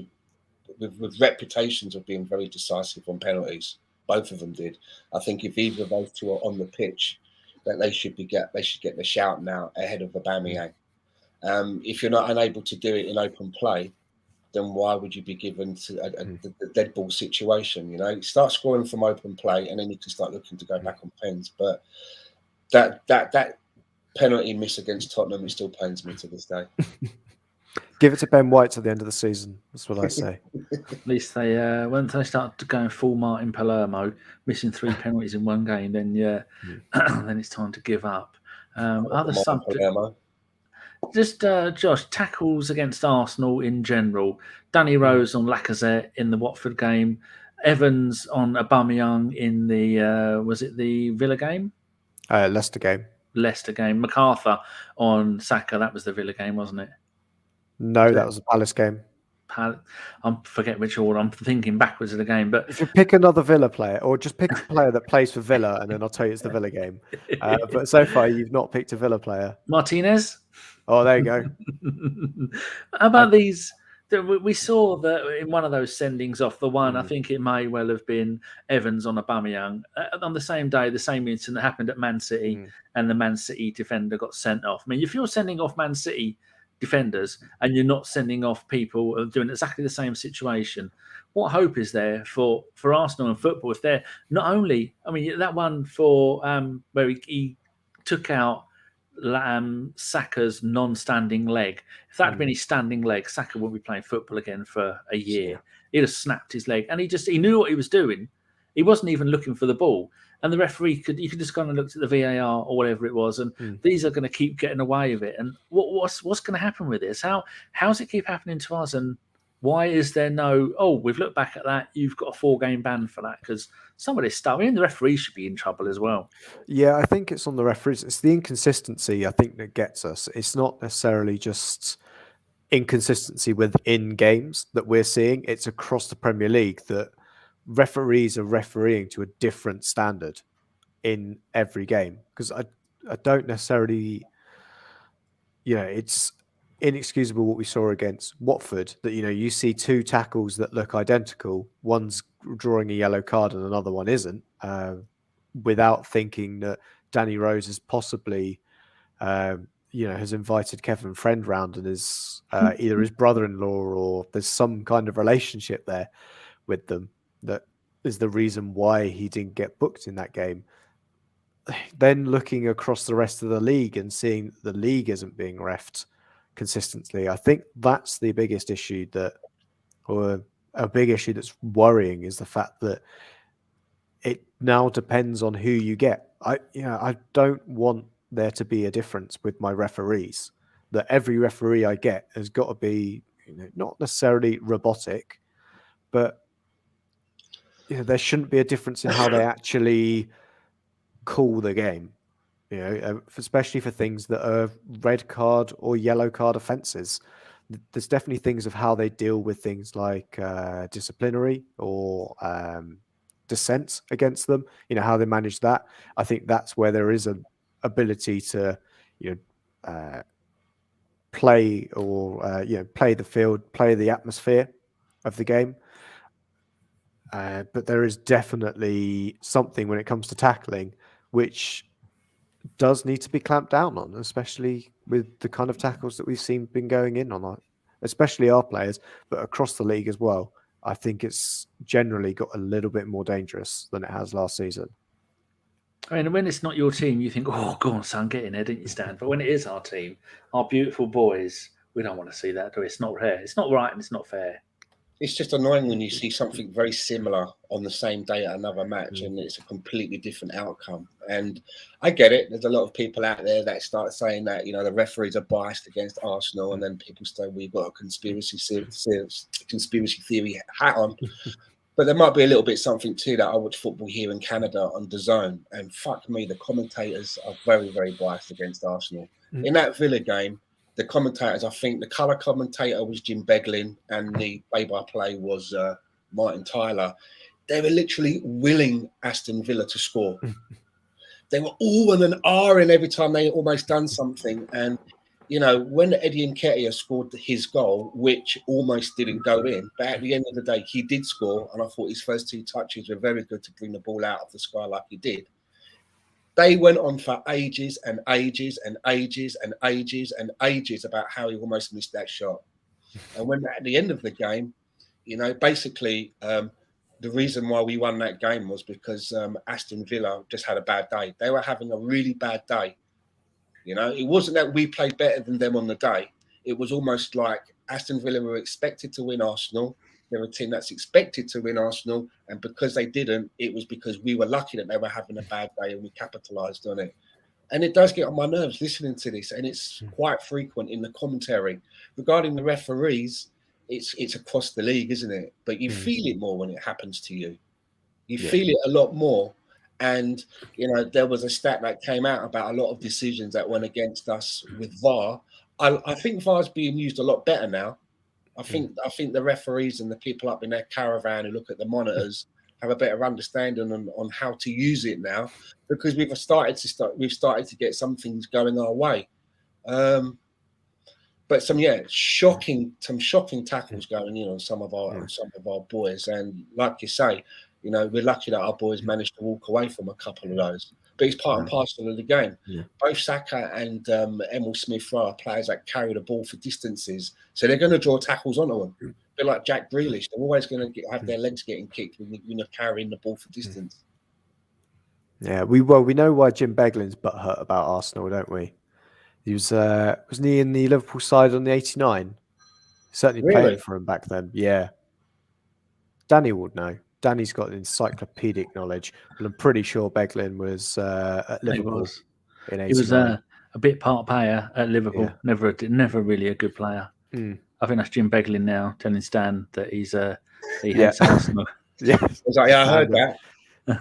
with reputations of being very decisive on penalties. Both of them did. I think if either of those 2 are on the pitch, that they should get the shout now ahead of Aubameyang. If you're not unable to do it in open play, then why would you be given to the dead ball situation? Start scoring from open play, and then you can start looking to go back on pens. But that penalty miss against Tottenham, it still pains me to this day. Give it to Ben White to the end of the season. That's what I say. At least they, when they start going full Martin Palermo, missing 3 penalties in one game, then then it's time to give up. Other subject, just Josh, tackles against Arsenal in general. Danny Rose on Lacazette in the Watford game. Evans on Aubameyang in the was it the Villa game? Leicester game. Leicester game. MacArthur on Saka. That was the Villa game, wasn't it? No, that was the Palace game. I'm forgetting which order. I'm thinking backwards of the game. But if you pick another Villa player, or just pick a player that plays for Villa, and then I'll tell you it's the Villa game. But so far, you've not picked a Villa player. Martinez. Oh, there you go. How about these? We saw that in one of those sendings off, the one I think it may well have been Evans on Aubameyang on the same day, the same incident that happened at Man City, and the Man City defender got sent off. I mean, if you're sending off Man City defenders and you're not sending off people doing exactly the same situation, what hope is there for Arsenal and football if they're not only? I mean, that one for where he took out Saka's non-standing leg. If that had been his standing leg, Saka wouldn't be playing football again for a year. Yeah. He'd have snapped his leg, and he knew what he was doing. He wasn't even looking for the ball, and the referee you could just kind of look at the VAR or whatever it was, and these are going to keep getting away with it. And what's going to happen with this? How's it keep happening to us? And why is there no? Oh, we've looked back at that. You've got a 4-game ban for that because some of this stuff. I mean, the referees should be in trouble as well. Yeah, I think it's on the referees. It's the inconsistency, I think, that gets us. It's not necessarily just inconsistency within games that we're seeing. It's across the Premier League that referees are refereeing to a different standard in every game. Because I don't necessarily, it's inexcusable what we saw against Watford, that you see 2 tackles that look identical, one's drawing a yellow card and another one isn't, without thinking that Danny Rose is possibly has invited Kevin Friend round and is either his brother-in-law or there's some kind of relationship there with them that is the reason why he didn't get booked in that game. Then looking across the rest of the league and seeing the league isn't being reffed consistently, I think that's the biggest issue or a big issue that's worrying, is the fact that it now depends on who you get. I don't want there to be a difference with my referees, that every referee I get has got to be not necessarily robotic, but there shouldn't be a difference in how they actually call the game. Especially for things that are red card or yellow card offences. There's definitely things of how they deal with things like disciplinary or dissent against them, how they manage that. I think that's where there is an ability to, play or, play the field, play the atmosphere of the game. But there is definitely something when it comes to tackling, which does need to be clamped down on, especially with the kind of tackles that we've seen been going in on, especially our players, but across the league as well. I think it's generally got a little bit more dangerous than it has last season. I mean, when it's not your team, you think, oh, go on, son, get in there, don't you, Stan? But when it is our team, our beautiful boys, we don't want to see that, do we? It's not fair. It's not right and it's not fair. It's just annoying when you see something very similar on the same day at another match and it's a completely different outcome. And I get it. There's a lot of people out there that start saying that, the referees are biased against Arsenal, and then people say we've got a conspiracy theory hat on. But there might be a little bit something to that. I watch football here in Canada on DAZN, and fuck me, the commentators are very, very biased against Arsenal. In that Villa game, the commentators, I think the colour commentator was Jim Beglin and the play-by-play was Martin Tyler. They were literally willing Aston Villa to score. They were all in an R in every time they almost done something. And, when Eddie Nketiah scored his goal, which almost didn't go in, but at the end of the day, he did score. And I thought his first 2 touches were very good to bring the ball out of the sky like he did. They went on for ages and ages and ages and ages and ages about how he almost missed that shot. And when at the end of the game, basically the reason why we won that game was because Aston Villa just had a bad day. They were having a really bad day. It wasn't that we played better than them on the day. It was almost like Aston Villa were expected to win Arsenal. They're a team that's expected to win Arsenal, and because they didn't, it was because we were lucky that they were having a bad day and we capitalised on it. And it does get on my nerves listening to this, and it's quite frequent in the commentary. Regarding the referees, it's across the league, isn't it? But you feel it more when it happens to you. You Yeah. feel it a lot more. And, you know, there was a stat that came out about a lot of decisions that went against us with VAR. I think VAR's being used a lot better now. I think the referees and the people up in their caravan who look at the monitors have a better understanding on how to use it now, because we've started to get some things going our way. But some shocking tackles going in on some of our boys, and like you say, you know, we're lucky that our boys managed to walk away from a couple of those. But it's part and parcel of the game. Yeah. Both Saka and Emile Smith-Rowe are players that carry the ball for distances, so they're going to draw tackles onto them. A bit like Jack Grealish, they're always going to have their legs getting kicked when you're carrying the ball for distance. Yeah, we know why Jim Beglin's butthurt about Arsenal, don't we? He was wasn't he in the Liverpool side on the 89? Certainly playing for him back then. Yeah. Danny would know. Danny's got encyclopedic knowledge, but I'm pretty sure Beglin was at Liverpool in 89. He was a bit part player at Liverpool. Yeah. Never really a good player. I think that's Jim Beglin now telling Stan that he hates Arsenal. Yeah, I was like, I heard that.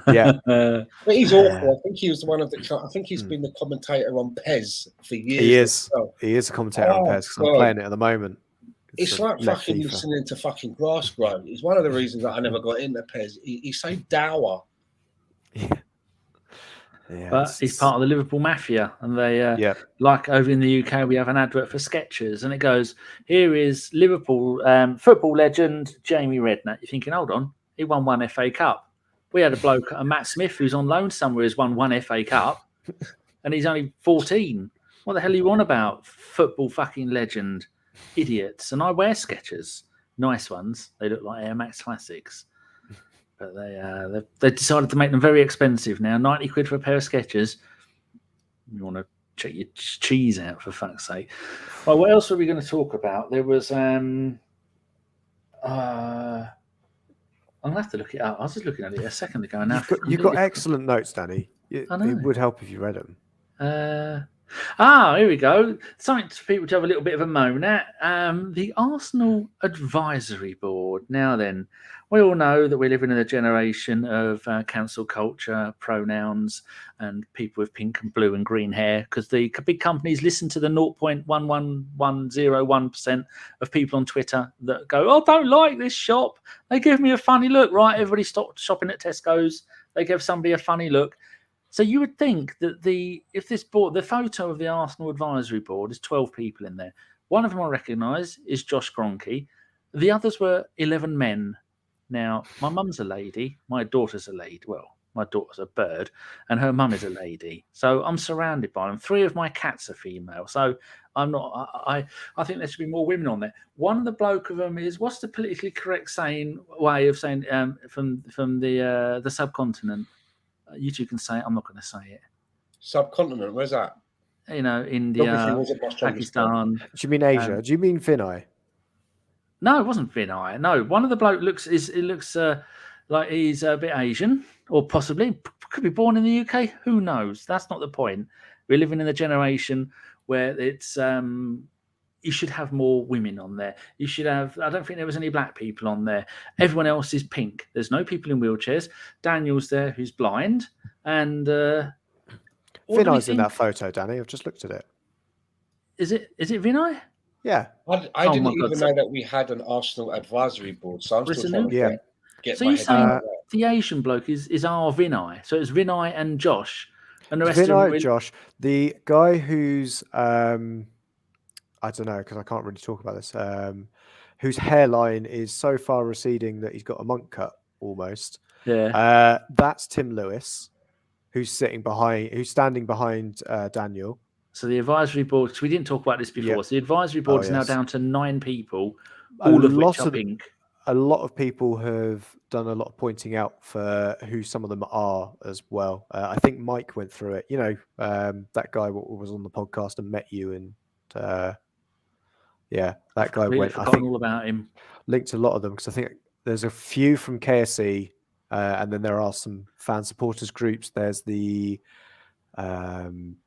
Yeah, but he's awful. I think he was one of the. I think he's been the commentator on Pez for years. He is. He is a commentator on Pez because I'm playing it at the moment. It's like fucking listening to fucking grass grow. It's one of the reasons that I never got into Pez. He's so dour. Yeah, but he's part of the Liverpool mafia, and they like over in the UK we have an advert for Skechers, and it goes, "Here is Liverpool football legend Jamie Redknapp." You're thinking, hold on, he won one FA Cup. We had a bloke, Matt Smith, who's on loan somewhere, has won one FA Cup, and he's only 14. What the hell are you on about? Football fucking legend. Idiots. And I wear Skechers. Nice ones. They look like Air Max Classics. But they decided to make them very expensive now. 90 quid for a pair of Skechers. You want to check your cheese out, for fuck's sake. Well, what else were we going to talk about? There was... I'm going to have to look it up. I was just looking at it a second ago. Now you've got excellent notes, Danny. It would help if you read them. Here we go. Something for people to have a little bit of a moan at. The Arsenal Advisory Board. Now then, we all know that we're living in a generation of cancel culture, pronouns, and people with pink and blue and green hair, because the big companies listen to the 0.11101% of people on Twitter that go, "Oh, don't like this shop. They give me a funny look." Right, everybody stopped shopping at Tesco's. They give somebody a funny look. So you would think that the photo of the Arsenal Advisory Board is 12 people in there. One of them I recognise is Josh Kroenke. The others were 11 men. Now, my mum's a lady. My daughter's a lady. Well, my daughter's a bird, and her mum is a lady. So I'm surrounded by them. 3 of my cats are female. So I'm not. I think there should be more women on there. One of the bloke of them is, what's the politically correct way of saying from the subcontinent? You two can say it. I'm not going to say it. Subcontinent, where's that? You know, India, Pakistan. Do you mean Asia? Do you mean Finai? No, it wasn't Finai. No, one of the bloke looks like he's a bit Asian, or possibly could be born in the UK. Who knows? That's not the point. We're living in a generation where it's you should have more women on there. You should have. I don't think there was any black people on there. Everyone else is pink. There's no people in wheelchairs. Daniel's there, who's blind, and Vinay's in that photo, Danny. I've just looked at it. Is it Vinay? Yeah. I didn't even know that we had an Arsenal Advisory Board. So I'm still trying to get so my you're head saying around that. the Asian bloke is our Vinay? So it's Vinay and Josh, and the rest Vinay, of them Josh, the guy who's I don't know, because I can't really talk about this. Whose hairline is so far receding that he's got a monk cut almost. Yeah. That's Tim Lewis, who's standing behind Daniel. So the advisory board, because we didn't talk about this before. So the advisory board is now down to 9 people, all of which are pink. A lot of people have done a lot of pointing out for who some of them are as well. I think Mike went through it. You know, that guy was on the podcast and met you, and that guy went. I think all about him. Linked a lot of them because I think there's a few from KSE, and then there are some fan supporters groups. There's the foreign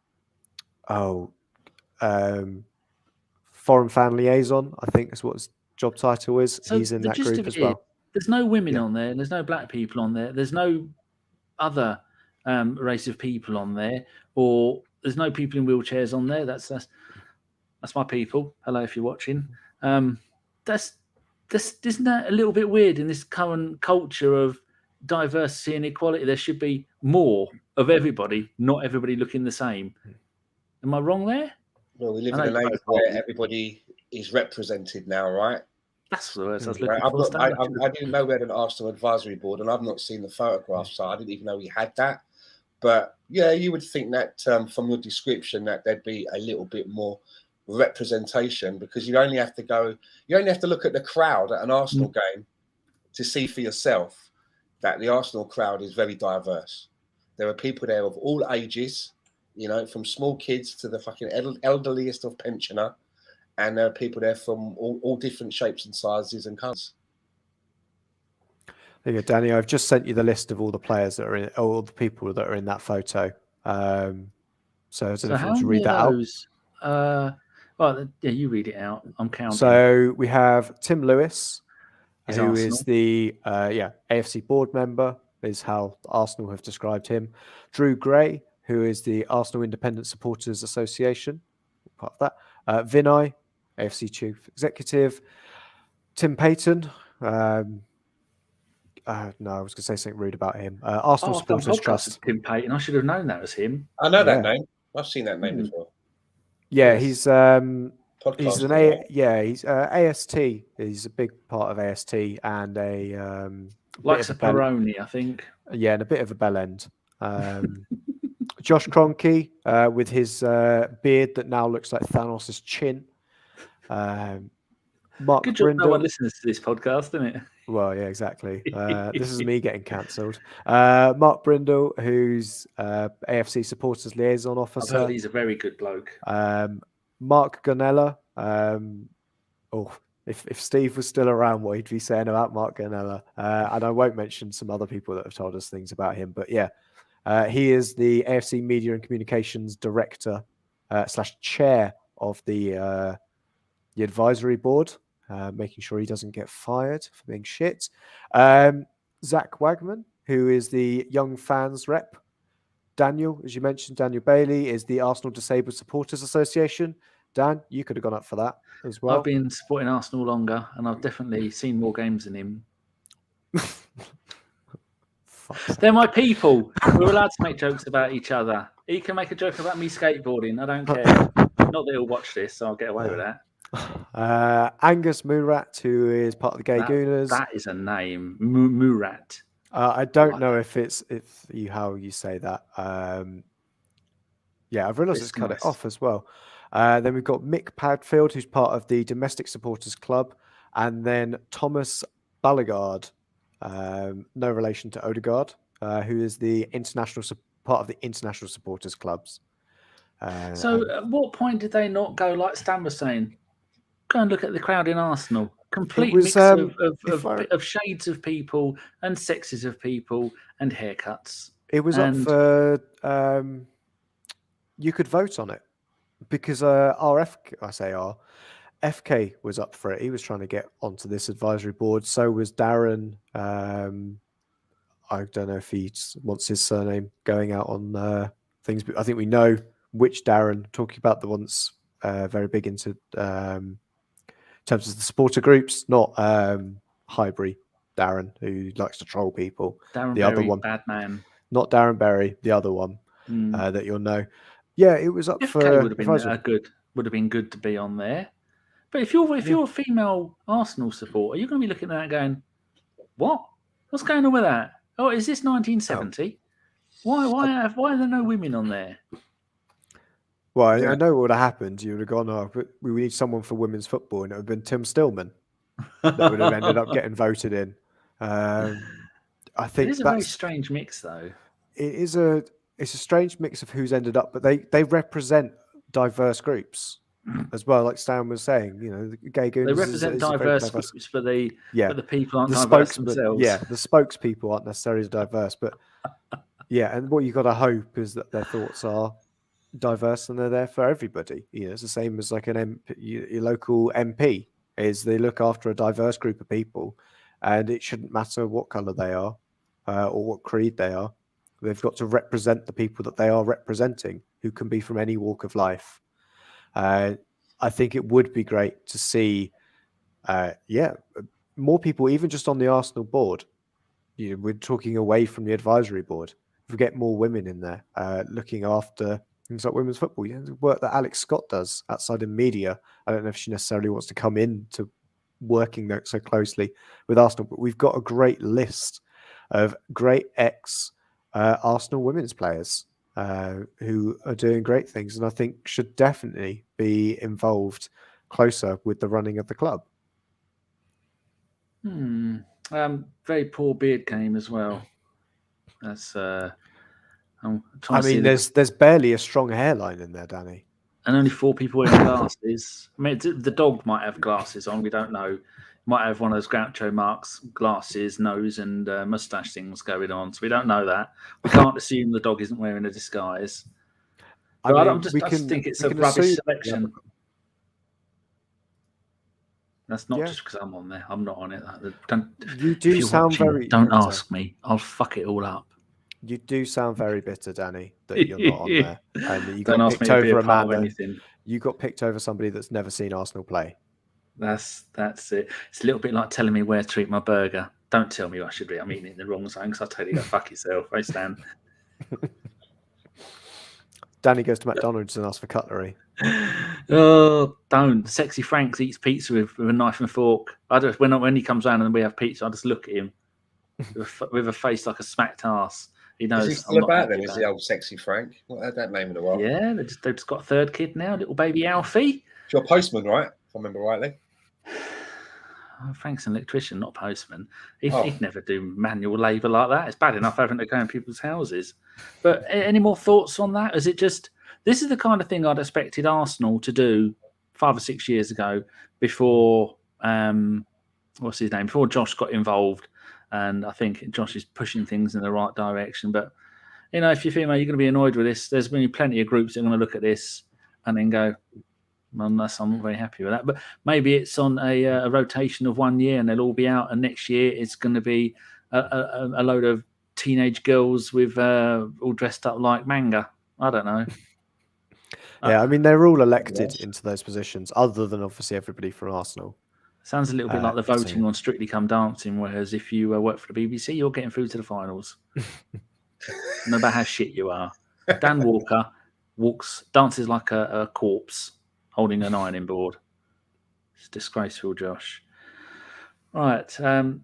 fan liaison. I think is what's job title is, So he's in the that gist group of as it well. is, there's no women Yeah. on there. There's no black people on there. There's no other race of people on there, or there's no people in wheelchairs on there. That's my people. Hello, if you're watching. That's isn't that a little bit weird in this current culture of diversity and equality? There should be more of everybody, not everybody looking the same. Am I wrong there? Well, we live I in know an you're age both old. where everybody is represented now, right? That's the words I was Right. looking for. I didn't know we had an Arsenal advisory board, and I've not seen the photograph, so I didn't even know we had that. But yeah, you would think that from your description that there'd be a little bit more representation, because you only have to look at the crowd at an Arsenal game to see for yourself that the Arsenal crowd is very diverse. There are people there of all ages, from small kids to the fucking elderliest of pensioner, and there are people there from all different shapes and sizes and colours. There you go, Danny. I've just sent you the list of all the players that are in, all the people that are in that photo. So I don't know if you want to read that out. Well, yeah, you read it out. I'm counting. So we have Tim Lewis, who Arsenal. is the AFC board member, is how Arsenal have described him. Drew Gray, who is the Arsenal Independent Supporters Association, part of that. Vinay, AFC Chief Executive. Tim Payton. No, I was going to say something rude about him. Arsenal Supporters Trust. Tim Payton. I should have known that was him. I know that name. I've seen that name before. Yeah, Yes. he's Podcast, he's AST. He's a big part of AST and a likes a Peroni, I think. Yeah, and a bit of a bell end. Josh Kroenke with his beard that now looks like Thanos' chin. Mark Good job Brindle. no one listens to this podcast, isn't it? Well, yeah, exactly. This is me getting cancelled. Mark Brindle, who's AFC Supporters Liaison Officer. I've heard he's a very good bloke. Mark Gonella. If Steve was still around, what he'd be saying about Mark Gonella. And I won't mention some other people that have told us things about him. But yeah, he is the AFC Media and Communications Director / Chair of the advisory board. Making sure he doesn't get fired for being shit. Zach Wagman, who is the Young Fans Rep. Daniel, as you mentioned, Daniel Bailey is the Arsenal Disabled Supporters Association. Dan, you could have gone up for that as well. I've been supporting Arsenal longer, and I've definitely seen more games than him. They're my people. We're allowed to make jokes about each other. He can make a joke about me skateboarding. I don't care. Not that he'll watch this, so I'll get away with that. Angus Murat, who is part of the Gay Gooners. That is a name, Murat. I don't know if how you say that. I've realised it's cut it off as well. Then we've got Mick Padfield, who's part of the Domestic Supporters Club, and then Thomas Balligard, no relation to Odegaard, who is the part of the International Supporters Clubs. So at what point did they not go, like Stan was saying, go and look at the crowd in Arsenal? Complete mix of shades of people and sexes of people and haircuts. It was up for... you could vote on it because FK was up for it. He was trying to get onto this advisory board. So was Darren. I don't know if he wants his surname going out on things, but I think we know which Darren, talking about the ones very big into in terms of the supporter groups, not Highbury Darren, who likes to troll people. Darren the Berry, other one, bad man. Not Darren Berry, the other one that you'll know. Yeah, it was up for. Would have been good to be on there. But if you're a female Arsenal supporter, you're going to be looking at that going, "What? What's going on with that? Oh, is this 1970? Why are there no women on there?" Well, I know what would have happened. You would have gone, "Oh, but we need someone for women's football," and it would have been Tim Stillman that would have ended up getting voted in. I think it's a very strange mix, though. It's a strange mix of who's ended up, but they represent diverse groups as well. Like Stan was saying, the Gay Gooners. They represent diverse groups, but the people aren't diverse themselves. Yeah, the spokespeople aren't necessarily diverse, but and what you got to hope is that their thoughts are diverse and they're there for everybody. It's the same as like your local MP. is they look after a diverse group of people, and it shouldn't matter what colour they are or what creed they are. They've got to represent the people that they are representing, who can be from any walk of life. I think it would be great to see, more people, even just on the Arsenal board. We're talking away from the advisory board. If we get more women in there, looking after things like women's football, the work that Alex Scott does outside in media. I don't know if she necessarily wants to come into working there so closely with Arsenal, but we've got a great list of great Arsenal women's players who are doing great things, and I think should definitely be involved closer with the running of the club. Very poor beard game as well. That's. There's barely a strong hairline in there, Danny. And only 4 people wearing glasses. I mean, the dog might have glasses on. We don't know. Might have one of those Groucho Marx glasses, nose, and mustache things going on. So we don't know that. We can't assume the dog isn't wearing a disguise. I just think it's a rubbish selection. That's not just because I'm on there. I'm not on it. Don't ask me. I'll fuck it all up. You do sound very bitter, Danny, that you're not on there. And that you Don't got ask picked me to be over a part of anything. You got picked over somebody that's never seen Arsenal play. That's it. It's a little bit like telling me where to eat my burger. Don't tell me I should be. I'm eating it in the wrong zone because I'll tell you to go fuck yourself. Hey, Stan. Danny goes to McDonald's and asks for cutlery. Oh, don't. Sexy Frank eats pizza with a knife and fork. When he comes around and we have pizza, I just look at him with a face like a smacked ass. He knows. Is he still about then? Is the old Sexy Frank? What had that name in a while? Yeah, they've just got a third kid now, little baby Alfie. You're a postman, right? If I remember rightly. Frank's an electrician, not postman. He'd never do manual labour like that. It's bad enough having to go in people's houses. But any more thoughts on that? Is it just this is the kind of thing I'd expected Arsenal to do 5 or 6 years ago before what's his name? Before Josh got involved. And I think Josh is pushing things in the right direction. But, if you're female, you're going to be annoyed with this. There's been plenty of groups that are going to look at this and then go, unless I'm not very happy with that. But maybe it's on a rotation of 1 year and they'll all be out. And next year it's going to be a load of teenage girls with all dressed up like manga. I don't know. Yeah, I mean, they're all elected into those positions other than obviously everybody from Arsenal. Sounds a little bit like the voting on Strictly Come Dancing, whereas if you work for the BBC, you're getting through to the finals. No matter how shit you are. Dan Walker dances like a corpse holding an ironing board. It's disgraceful, Josh. Right.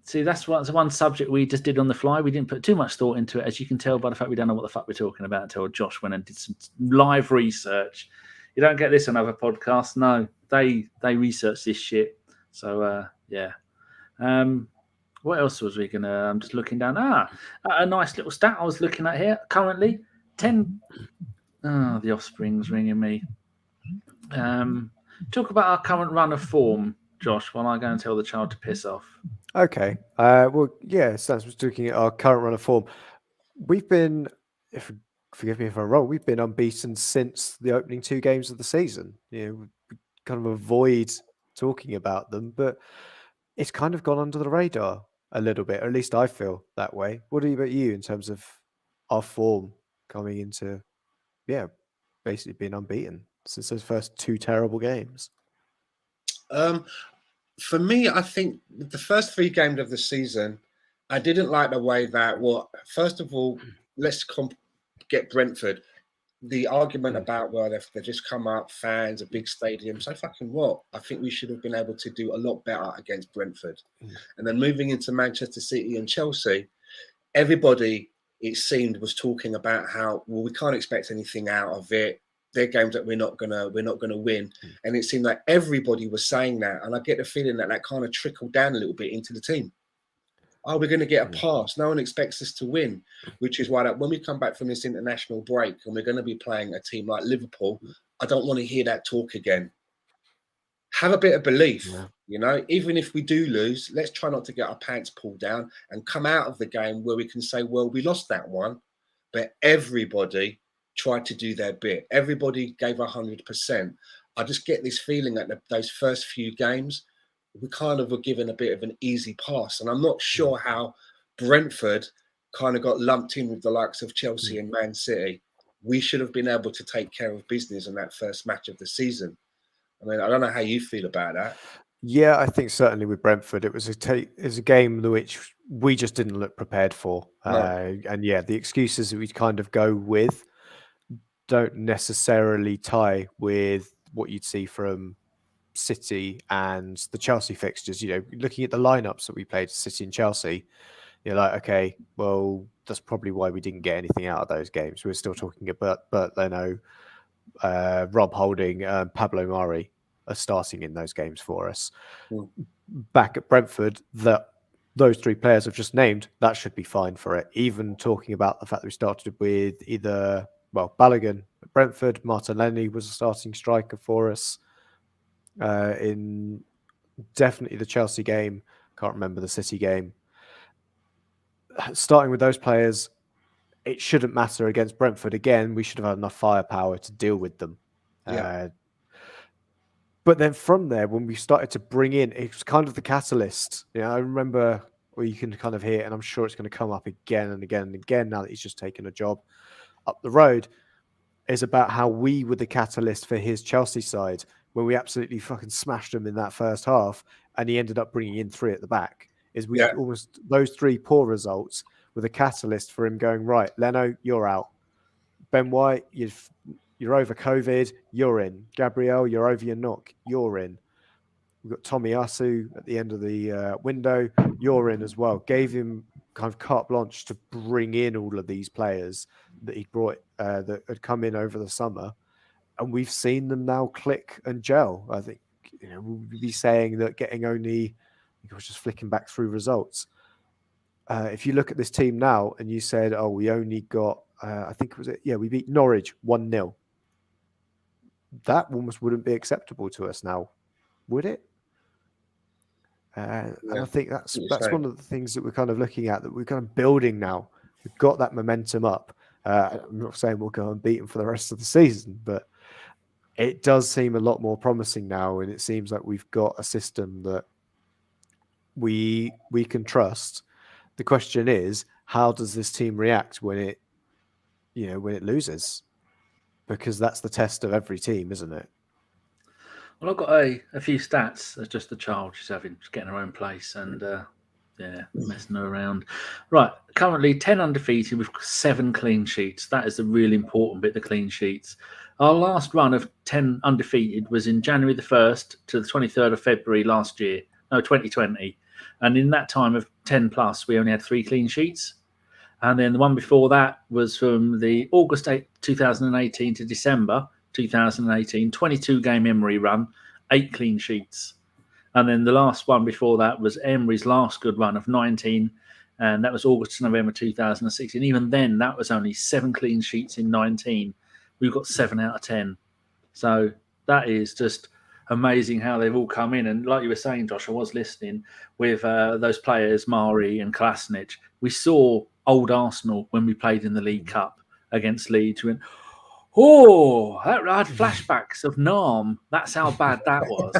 See, that's one subject we just did on the fly. We didn't put too much thought into it, as you can tell by the fact we don't know what the fuck we're talking about until Josh went and did some live research. You don't get this on other podcasts. No, they research this shit. So, yeah. What else was we going to... I'm just looking down. A nice little stat I was looking at here. Currently, 10... Oh, the offspring's ringing me. Talk about our current run of form, Josh, while I go and tell the child to piss off. Okay. Well, yeah, Stan was looking at our current run of form. We've been... Forgive me if I'm wrong. We've been unbeaten since the opening 2 games of the season. We kind of avoid talking about them, but it's kind of gone under the radar a little bit, or at least I feel that way. What about you in terms of our form coming into, basically being unbeaten since those first 2 terrible games? For me, I think the first 3 games of the season, I didn't like the way that, first of all, let's get Brentford. The argument about, they've just come up, fans, a big stadium. So fucking what? I think we should have been able to do a lot better against Brentford. And then moving into Manchester City and Chelsea, everybody, it seemed, was talking about how, we can't expect anything out of it. They're games that we're not gonna win. And it seemed like everybody was saying that. And I get the feeling that kind of trickled down a little bit into the team. Oh, we're going to get a pass. No one expects us to win, which is why that when we come back from this international break and we're going to be playing a team like Liverpool, I don't want to hear that talk again. Have a bit of belief, even if we do lose, let's try not to get our pants pulled down and come out of the game where we can say, well, we lost that one, but everybody tried to do their bit. Everybody gave 100%. I just get this feeling that those first few games, we kind of were given a bit of an easy pass. And I'm not sure how Brentford kind of got lumped in with the likes of Chelsea and Man City. We should have been able to take care of business in that first match of the season. I mean, I don't know how you feel about that. Yeah, I think certainly with Brentford, it was a game which we just didn't look prepared for. No. And yeah, the excuses that we kind of go with don't necessarily tie with what you'd see from City and the Chelsea fixtures. You know, looking at the lineups that we played, City and Chelsea, you're like, okay, well, that's probably why we didn't get anything out of those games. We're still talking about Leno, Rob Holding, Pablo Mari are starting in those games for us. Back at Brentford, those three players I've just named, that should be fine for it. Even talking about the fact that we started with either, Balogun at Brentford, Maitland-Niles was a starting striker for us. In definitely the Chelsea game, can't remember the City game. Starting with those players, it shouldn't matter against Brentford. Again, we should have had enough firepower to deal with them. Yeah. But then from there, when we started to bring in, it was kind of the catalyst. You know, I remember where you can kind of hear, and I'm sure it's going to come up again and again and again now that he's just taken a job up the road, is about how we were the catalyst for his Chelsea side when we absolutely fucking smashed him in that first half, and he ended up bringing in three at the back. Almost those three poor results were the catalyst for him going, right, Leno, you're out. Ben White, you're over COVID, you're in. Gabriel, you're over your knock, you're in. We've got Tomiyasu at the end of the window, you're in as well. Gave him kind of carte blanche to bring in all of these players that he brought that had come in over the summer. And we've seen them now click and gel. I think, we'll be saying that getting only, I was just flicking back through results. If you look at this team now and you said, oh, we only got, I think it was, we beat Norwich 1-0. That almost wouldn't be acceptable to us now, would it? And I think that's one of the things that we're kind of looking at, that we're kind of building now. We've got that momentum up. I'm not saying we'll go and beat them for the rest of the season, but it does seem a lot more promising now, and it seems like we've got a system that we can trust. The question is, how does this team react when it loses? Because that's the test of every team, isn't it? Well, I've got a few stats. That's just the child. She's getting her own place and messing her around. Right, currently 10 undefeated with 7 clean sheets. That is the really important bit, the clean sheets. Our last run of 10 undefeated was in January the 1st to the 23rd of February last year. No, 2020. And in that time of 10 plus, we only had 3 clean sheets. And then the one before that was from the August 8, 2018 to December 2018, 22 game Emery run, 8 clean sheets. And then the last one before that was Emery's last good run of 19, and that was August to November 2016. Even then, that was only 7 clean sheets in 19. We've got 7 out of 10. So that is just amazing how they've all come in. And like you were saying, Josh, I was listening with those players, Mari and Kolasinac. We saw old Arsenal when we played in the League Cup against Leeds. We went, I had flashbacks of Narm. That's how bad that was.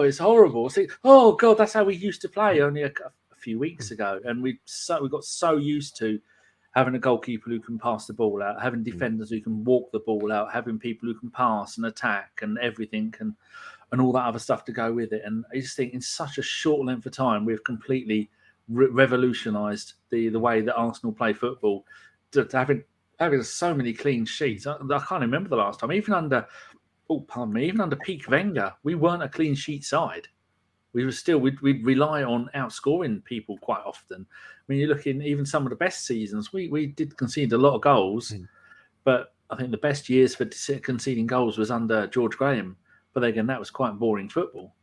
It's horrible. See, oh God, that's how we used to play only a few weeks ago. And we got so used to having a goalkeeper who can pass the ball out, having defenders who can walk the ball out, having people who can pass and attack and everything and all that other stuff to go with it. And I just think in such a short length of time, we've completely revolutionised the way that Arsenal play football. Having so many clean sheets. I can't remember the last time. Even under peak Wenger, we weren't a clean sheet side. We'd rely on outscoring people quite often. When you look in even some of the best seasons, we did concede a lot of goals, but I think the best years for conceding goals was under George Graham. But again, that was quite boring football.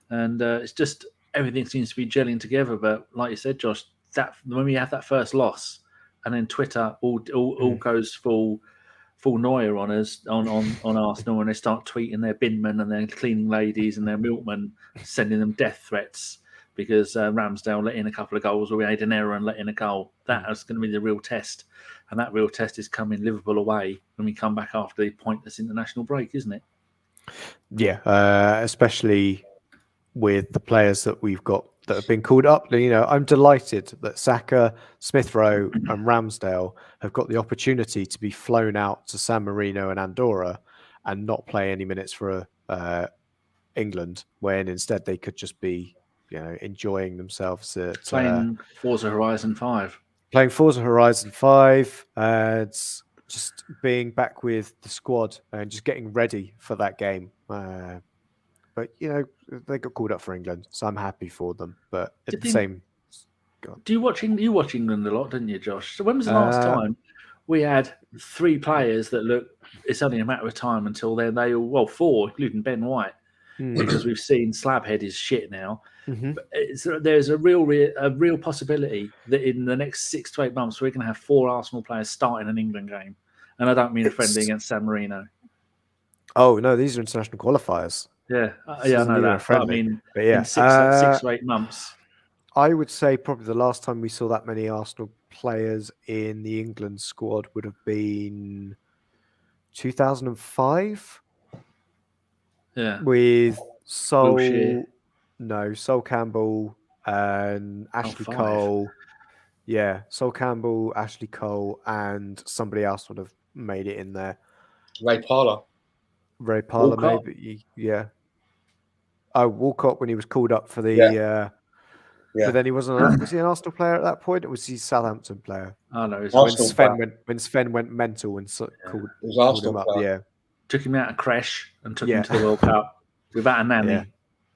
And it's just everything seems to be gelling together. But like you said, Josh, that when we have that first loss, and then Twitter all goes full Neuer on us on Arsenal, and they start tweeting their binmen and their cleaning ladies and their milkmen, sending them death threats because Ramsdale let in a couple of goals, or we made an error and let in a goal. That is going to be the real test, and that real test is coming Liverpool away when we come back after the pointless international break, isn't it? Yeah, especially with the players that we've got that have been called up. You know, I'm delighted that Saka, Smith Rowe, and Ramsdale have got the opportunity to be flown out to San Marino and Andorra and not play any minutes for England, when instead they could just be, you know, enjoying themselves at playing Forza Horizon 5. Playing Forza Horizon 5, it's just being back with the squad and just getting ready for that game. But, you know, they got called up for England, so I'm happy for them. But at the same... Do you watch England a lot, didn't you, Josh? So when was the last time we had 3 players that look... It's only a matter of time until they all... Well, 4, including Ben White, because we've seen Slabhead is shit now. Mm-hmm. But there's a real possibility that in the next 6 to 8 months we're going to have 4 Arsenal players starting an England game, and I don't mean a friendly against San Marino. Oh no, these are international qualifiers. Yeah, I know that. But I mean, in 6 to 8 months. I would say probably the last time we saw that many Arsenal players in the England squad would have been 2005. Yeah, with Sol Campbell and Ashley Cole. Yeah, Sol Campbell, Ashley Cole, and somebody else would have made it in there. Ray Parlour, maybe. Yeah. Oh, Walcott when he was called up for the. But then he wasn't. Was he an Arsenal player at that point? Or was he a Southampton player? Oh no, when Sven went mental and called him up. Yeah. Took him out of creche and took him to the World Cup without a nanny.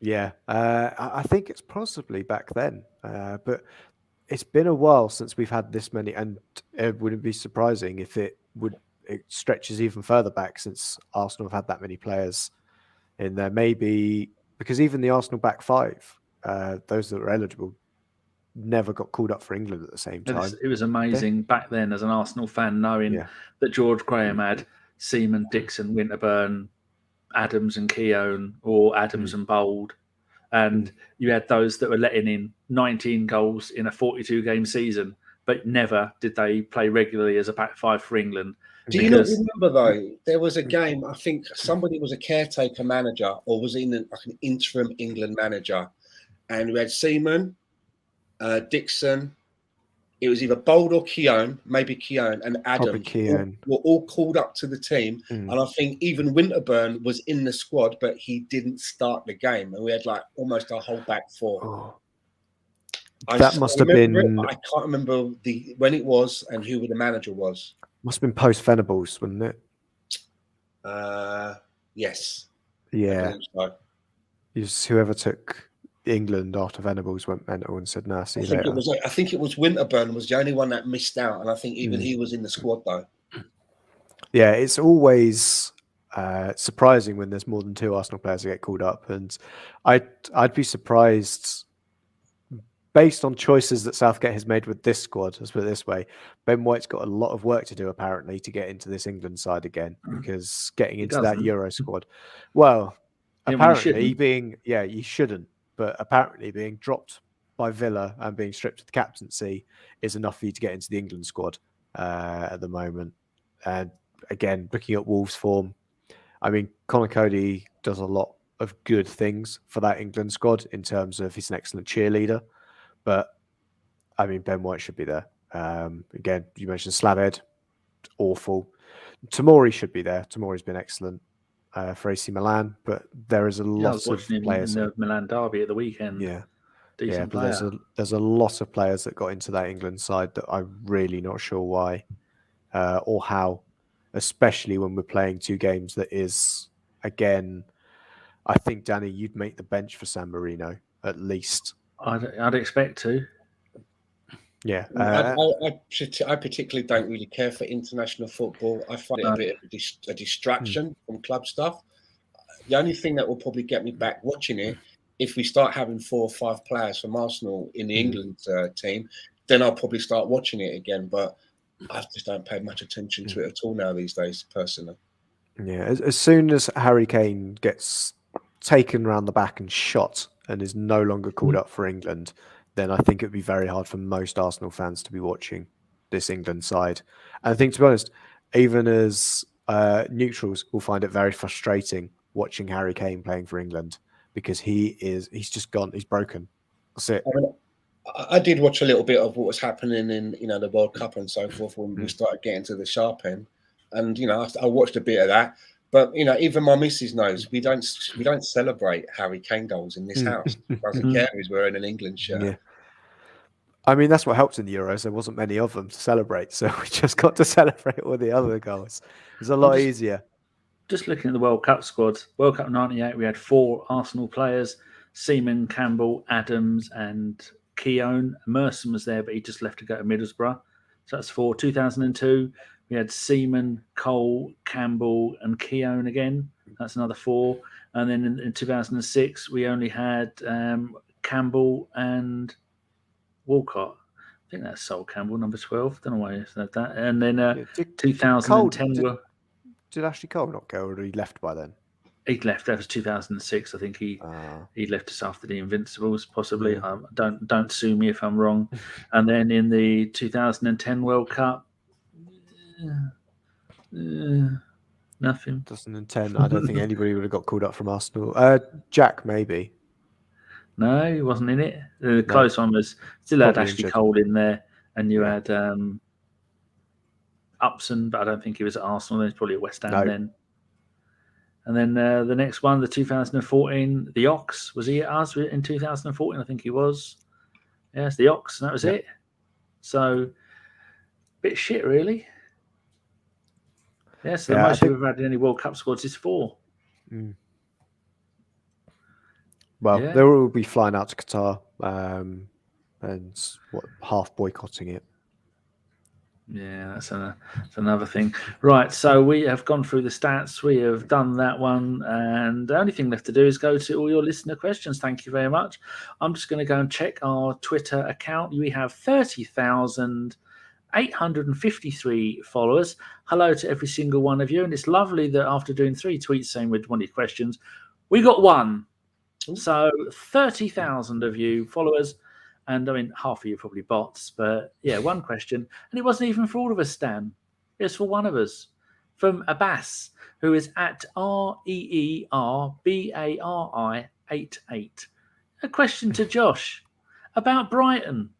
Yeah. I think it's possibly back then. But it's been a while since we've had this many, and it wouldn't be surprising if it stretches even further back since Arsenal have had that many players in there. Maybe because even the Arsenal back 5, those that were eligible, never got called up for England at the same time. It was amazing back then as an Arsenal fan knowing that George Graham had Seaman, Dixon, Winterburn, Adams and Keown, or Adams and Bold. And you had those that were letting in 19 goals in a 42-game season, but never did they play regularly as a back 5 for England. Do you not remember, though, there was a game, I think somebody was a caretaker manager or was in an interim England manager, and we had Seaman, Dixon, it was either Bold or Keown, maybe Keown, and Adam were all called up to the team. And I think even Winterburn was in the squad, but he didn't start the game. And we had like almost a whole back 4. That must have been... I can't remember when it was and who the manager was. Must have been post-Venables, wouldn't it? Yes. Yeah. So. It was whoever took England after Venables went mental and said, "Nah, see you later." I think it was Winterburn was the only one that missed out, and I think even he was in the squad though. Yeah, it's always surprising when there's more than 2 Arsenal players that get called up, and I'd be surprised based on choices that Southgate has made with this squad. Let's put it this way: Ben White's got a lot of work to do apparently to get into this England side again, because getting into that Euro squad, well, apparently he shouldn't. But apparently being dropped by Villa and being stripped of the captaincy is enough for you to get into the England squad at the moment. And again, looking at Wolves' form, I mean, Conor Cody does a lot of good things for that England squad in terms of he's an excellent cheerleader. But, I mean, Ben White should be there. Again, you mentioned Slabhead, awful. Tomori should be there. Tomori's been excellent. For AC Milan, but there is a lot of players in the Milan derby at the weekend. Decent player. There's a lot of players that got into that England side that I'm really not sure why or how, especially when we're playing 2 games that is, again, I think, Danny, you'd make the bench for San Marino at least. I'd expect to. Yeah, I particularly don't really care for international football. I find it a bit of a distraction from club stuff. The only thing that will probably get me back watching it, if we start having 4 or 5 players from Arsenal in the England team, then I'll probably start watching it again. But I just don't pay much attention to it at all now these days, personally. Yeah, as soon as Harry Kane gets taken around the back and shot and is no longer called up for England, then I think it would be very hard for most Arsenal fans to be watching this England side. And I think, to be honest, even as neutrals will find it very frustrating watching Harry Kane playing for England, because he's just gone. He's broken. That's it. I did watch a little bit of what was happening in the World Cup and so forth when we started getting to the sharp end, and I watched a bit of that. But even my missus knows we don't celebrate Harry Kane goals in this house. She doesn't care if he's wearing an England shirt. Yeah. I mean, that's what helped in the Euros. There wasn't many of them to celebrate, so we just got to celebrate all the other goals. It's a lot easier. Just looking at the World Cup squad, World Cup 98, we had 4 Arsenal players: Seaman, Campbell, Adams, and Keown. Merson was there, but he just left to go to Middlesbrough. So that's 4. 2002, we had Seaman, Cole, Campbell, and Keown again. That's another 4. And then in 2006, we only had Campbell and Walcott. I think that's Sol Campbell, number 12. Don't know why he said that. And then 2010. Did Ashley Cole not go, or he left by then? He left. That was 2006. I think he left us after the Invincibles, possibly. Don't sue me if I'm wrong. And then in the 2010 World Cup, nothing. 2010. I don't think anybody would have got called up from Arsenal. Jack, maybe. No, he wasn't in it. The close one was still had Ashley Cole in there, and you had Upson, but I don't think he was at Arsenal. He's probably at West Ham then. And then the next one, the 2014, the Ox. Was he at us in 2014? I think he was. Yes, the Ox, and that was it. So, bit shit, really. Yeah, so the most we've had in any World Cup squads is 4. Well, they will be flying out to Qatar and half boycotting it. Yeah, that's another thing. Right, so we have gone through the stats. We have done that one. And the only thing left to do is go to all your listener questions. Thank you very much. I'm just going to go and check our Twitter account. We have 30,853 followers. Hello to every single one of you. And it's lovely that after doing 3 tweets saying we'd want your questions, we got 1. So 30,000 of you followers. And I mean, half of you are probably bots, but yeah, 1 question. And it wasn't even for all of us, Stan. It's for one of us. From Abbas, who is at REERBARI88. A question to Josh about Brighton.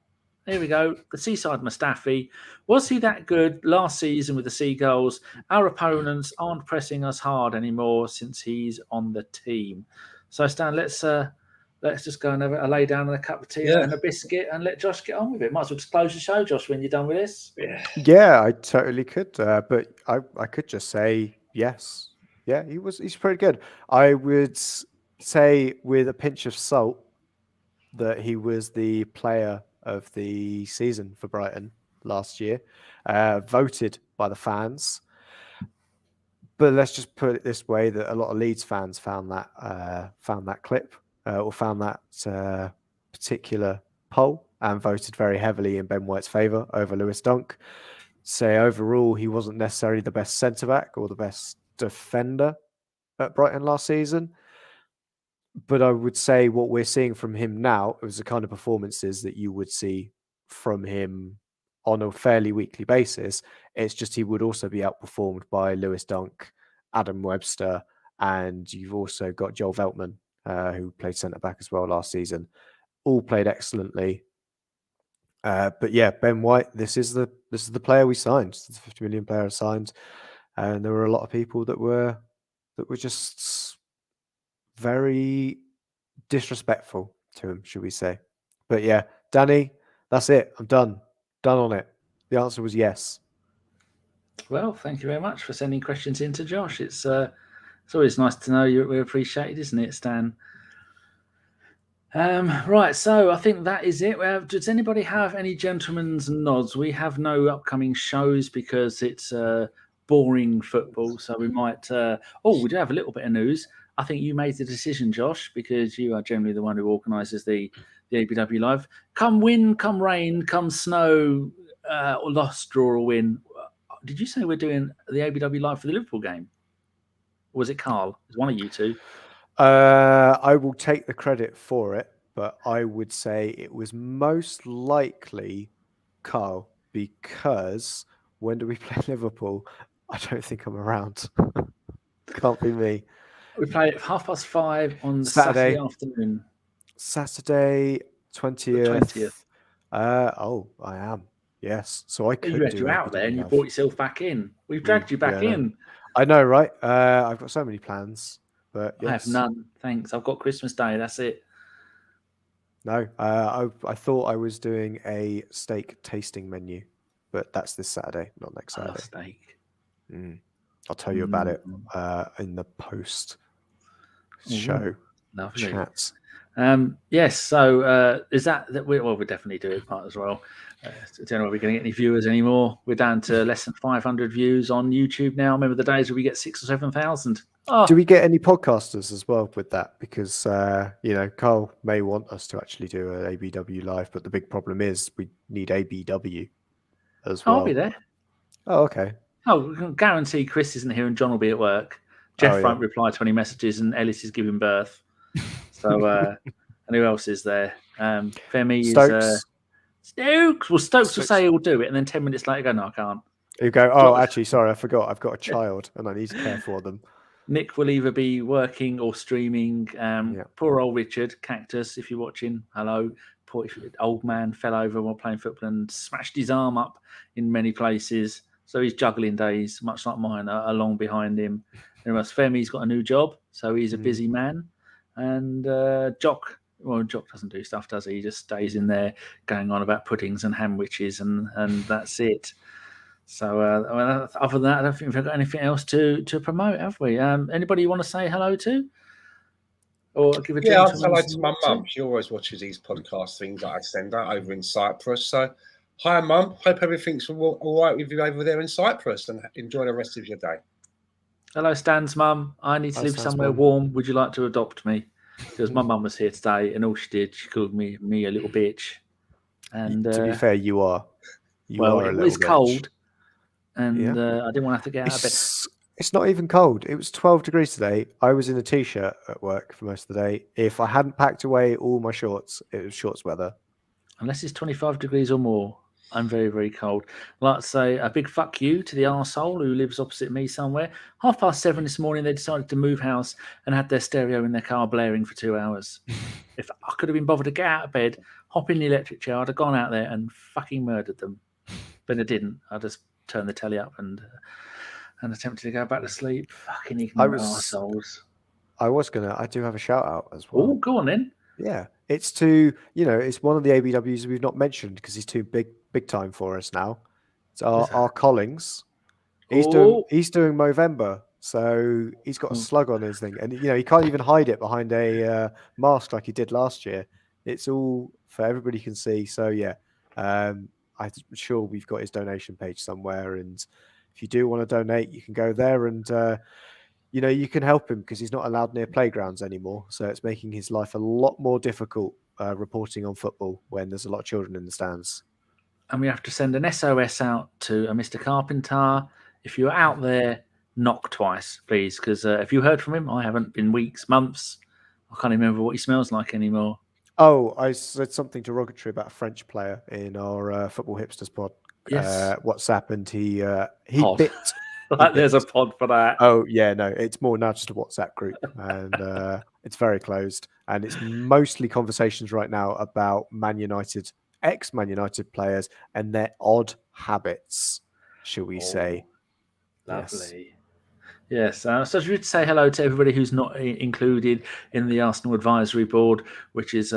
There we go. The Seaside Mustafi. Was he that good last season with the Seagulls? Our opponents aren't pressing us hard anymore since he's on the team. So, Stan, let's just go and have a lay down on a cup of tea and a biscuit and let Josh get on with it. Might as well just close the show, Josh, when you're done with this. Yeah, I totally could. But I could just say yes. Yeah, he's pretty good. I would say with a pinch of salt that he was the player of the season for Brighton last year, voted by the fans. But let's just put it this way: that a lot of Leeds fans found that clip or found that particular poll and voted very heavily in Ben White's favour over Lewis Dunk. Say overall, he wasn't necessarily the best centre back or the best defender at Brighton last season. But I would say what we're seeing from him now is the kind of performances that you would see from him on a fairly weekly basis. It's just he would also be outperformed by Lewis Dunk, Adam Webster, and you've also got Joel Veltman, who played centre-back as well last season. All played excellently. But yeah, Ben White, this is the player we signed. It's the 50 million player signed. And there were a lot of people that were just very disrespectful to him, should we say. But yeah, Danny, that's it. I'm done. Done on it. The answer was yes. Well, thank you very much for sending questions in to Josh. It's always nice to know we're appreciated, isn't it, Stan? Right, so I think that is it. Does anybody have any gentlemen's nods? We have no upcoming shows because it's boring football, so we might... we do have a little bit of news. I think you made the decision, Josh, because you are generally the one who organises the ABW Live. Come win, come rain, come snow, or loss, draw, or win. Did you say we're doing the ABW Live for the Liverpool game? Or was it Carl? It's one of you two. I will take the credit for it, but I would say it was most likely Carl, because when do we play Liverpool? I don't think I'm around. Can't be me. We play at 5:30 on the Saturday. Saturday afternoon. Saturday, 20th. 20th. I am. Yes. So I could You had do you out there and you live. brought yourself back in. We've dragged you back in. I know, right? I've got so many plans, but yes. I have none. Thanks. I've got Christmas Day. That's it. No, I thought I was doing a steak tasting menu, but that's this Saturday, not next Saturday. Steak. I'll tell you about it in the post show chats. Yes. So is that we'll definitely do it part as well. I don't know if we're going to get any viewers anymore. We're down to less than 500 views on YouTube now. Remember the days where we get 6,000 or 7,000. Oh. Do we get any podcasters as well with that? Because Carl may want us to actually do an ABW live, but the big problem is we need ABW as well. I'll be there. Oh, okay. Oh, we can guarantee Chris isn't here and John will be at work. Jeff won't reply to any messages and Ellis is giving birth. So, and who else is there? Femi is Stokes. Well, Stokes will say he'll do it, and then 10 minutes later, go, no, I can't. You go, actually, sorry, I forgot. I've got a child, and I need to care for them. Nick will either be working or streaming. Poor old Richard Cactus, if you're watching, hello. Poor old man fell over while playing football and smashed his arm up in many places. So his juggling days, much like mine, are long behind him. Anyway, Femi's got a new job, so he's a busy man. And Jock doesn't do stuff, does he? He just stays in there going on about puddings and sandwiches, and that's it. So other than that, I don't think we've got anything else to promote, have we? Anybody you want to say hello to? Or give a I'll say hello to my mum. She always watches these podcast things that I send her over in Cyprus. So, hi, Mum. Hope everything's all right with you over there in Cyprus, and enjoy the rest of your day. Hello, Stan's mum. I need to live somewhere warm. Would you like to adopt me? Because my mum was here today, and all she did, she called me a little bitch. And to be fair, you are. It was cold, and I didn't want to have to get out of bed. It's not even cold. It was 12 degrees today. I was in a t-shirt at work for most of the day. If I hadn't packed away all my shorts, it was shorts weather. Unless it's 25 degrees or more, I'm very, very cold. I'd like to say a big fuck you to the arsehole who lives opposite me somewhere. 7:30 this morning, they decided to move house and had their stereo in their car blaring for 2 hours. If I could have been bothered to get out of bed, hop in the electric chair, I'd have gone out there and fucking murdered them. But I didn't. I just turned the telly up and attempted to go back to sleep. Fucking ignorant arseholes. I do have a shout out as well. Oh, go on then. Yeah. It's it's one of the ABWs we've not mentioned because he's too big time for us now. It's our Collings. He's doing Movember, so he's got a slug on his thing, and he can't even hide it behind a mask like he did last year. It's all for everybody can see. So I'm sure we've got his donation page somewhere, and if you do want to donate, you can go there and. You can help him because he's not allowed near playgrounds anymore. So it's making his life a lot more difficult reporting on football when there's a lot of children in the stands. And we have to send an SOS out to Mr. Carpenter. If you're out there, knock twice, please. Because if you heard from him, I haven't been weeks, months. I can't remember what he smells like anymore. Oh, I said something derogatory about a French player in our Football Hipsters pod. Yes. WhatsApp, and he bit... There's a pod for that. Oh yeah, no, it's more now just a WhatsApp group, and it's very closed, and it's mostly conversations right now about ex-Man United players and their odd habits, shall we say? Lovely. Yes. So I should say hello to everybody who's not included in the Arsenal Advisory Board, which is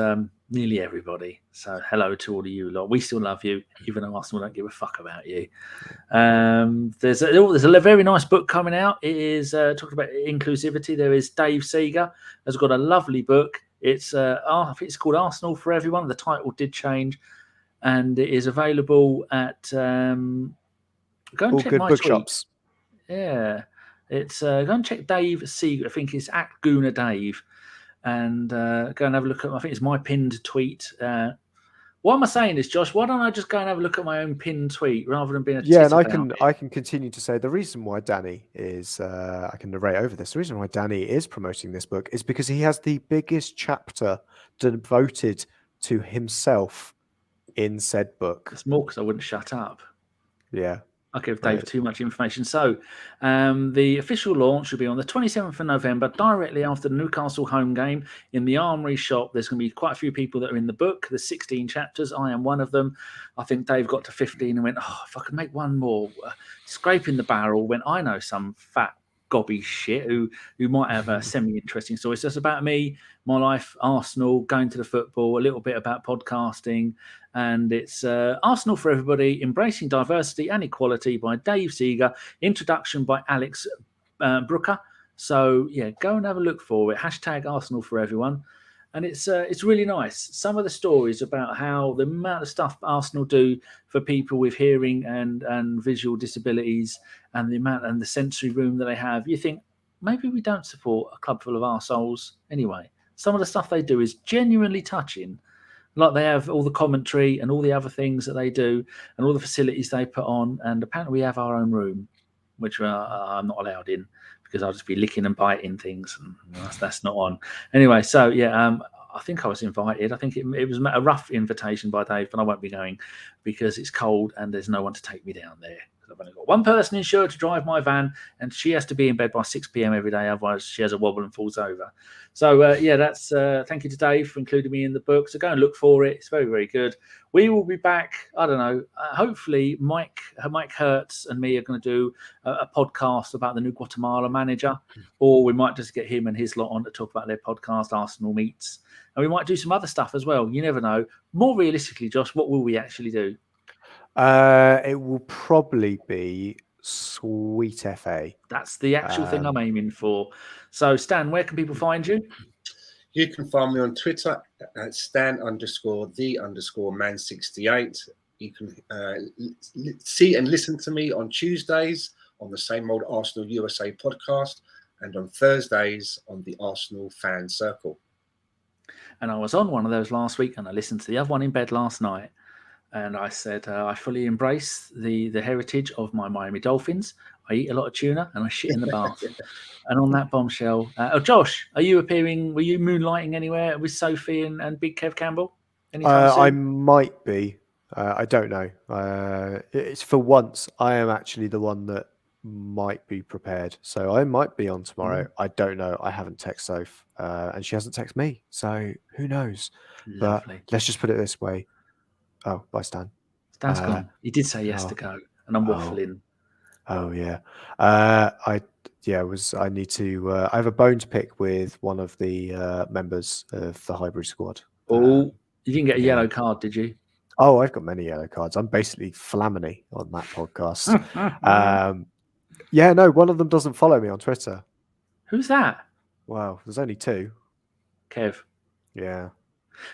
nearly everybody. So hello to all of you lot. We still love you, even though Arsenal don't give a fuck about you. There's a very nice book coming out. It is talking about inclusivity. There is Dave Seeger has got a lovely book. It's I think it's called Arsenal for Everyone. The title did change, and it is available at go and all check good my bookshops. Yeah. It's go and check Dave Seeger. I think it's at Gooner Dave, and go and have a look at. I think it's my pinned tweet. Why am I saying this, Josh? Why don't I just go and have a look at my own pinned tweet rather than being and I can continue to say the reason why Danny is. I can narrate over this. The reason why Danny is promoting this book is because he has the biggest chapter devoted to himself in said book. It's more because I wouldn't shut up. Yeah. I give Dave too much information. So the official launch will be on the 27th of November, directly after the Newcastle home game in the Armoury shop. There's going to be quite a few people that are in the book. There's 16 chapters. I am one of them. I think Dave got to 15 and went, if I could make one more, scraping the barrel, when I know some fat gobby shit who might have a semi-interesting story. So it's about me, my life, Arsenal, going to the football, a little bit about podcasting, and it's Arsenal for Everybody, Embracing Diversity and Equality by Dave Seeger, introduction by Alex Brooker. So yeah, go and have a look for it. # Arsenal for Everyone. And it's really nice. Some of the stories about how the amount of stuff Arsenal do for people with hearing and visual disabilities, and the amount and the sensory room that they have. You think maybe we don't support a club full of arseholes anyway. Some of the stuff they do is genuinely touching. Like they have all the commentary and all the other things that they do and all the facilities they put on. And apparently we have our own room, which I'm not allowed in, because I'll just be licking and biting things, and that's not on. Anyway, so yeah, I think I was invited. I think it was a rough invitation by Dave, but I won't be going because it's cold and there's no one to take me down there. I've only got one person insured to drive my van, and she has to be in bed by 6 p.m. every day, otherwise she has a wobble and falls over. So yeah, that's thank you to Dave for including me in the book. So go and look for it. It's very, very good. We will be back. I don't know. Hopefully, Mike Hertz and me are going to do a podcast about the new Guatemala manager, or we might just get him and his lot on to talk about their podcast, Arsenal Meets, and we might do some other stuff as well. You never know. More realistically, Josh, what will we actually do? It will probably be Sweet FA. That's the actual thing I'm aiming for. So, Stan, where can people find you? You can find me on Twitter at Stan_the_man68. You can see and listen to me on Tuesdays on the Same Old Arsenal USA podcast, and on Thursdays on the Arsenal Fan Circle. And I was on one of those last week, and I listened to the other one in bed last night. And I said, I fully embrace the heritage of my Miami Dolphins. I eat a lot of tuna and I shit in the bath. And on that bombshell, Josh, were you moonlighting anywhere with Sophie and Big Kev Campbell? I might be. I don't know. It's for once, I am actually the one that might be prepared. So I might be on tomorrow. I don't know. I haven't texted Soph and she hasn't texted me. So who knows? Lovely. But let's just put it this way. Oh, bye, Stan. Stan's gone. He did say yes to go, and I'm waffling. Oh yeah. I need to. I have a bone to pick with one of the members of the hybrid squad. You didn't get a yellow card, did you? Oh, I've got many yellow cards. I'm basically Flamini on that podcast. No, one of them doesn't follow me on Twitter. Who's that? Wow, there's only two. Kev. Yeah.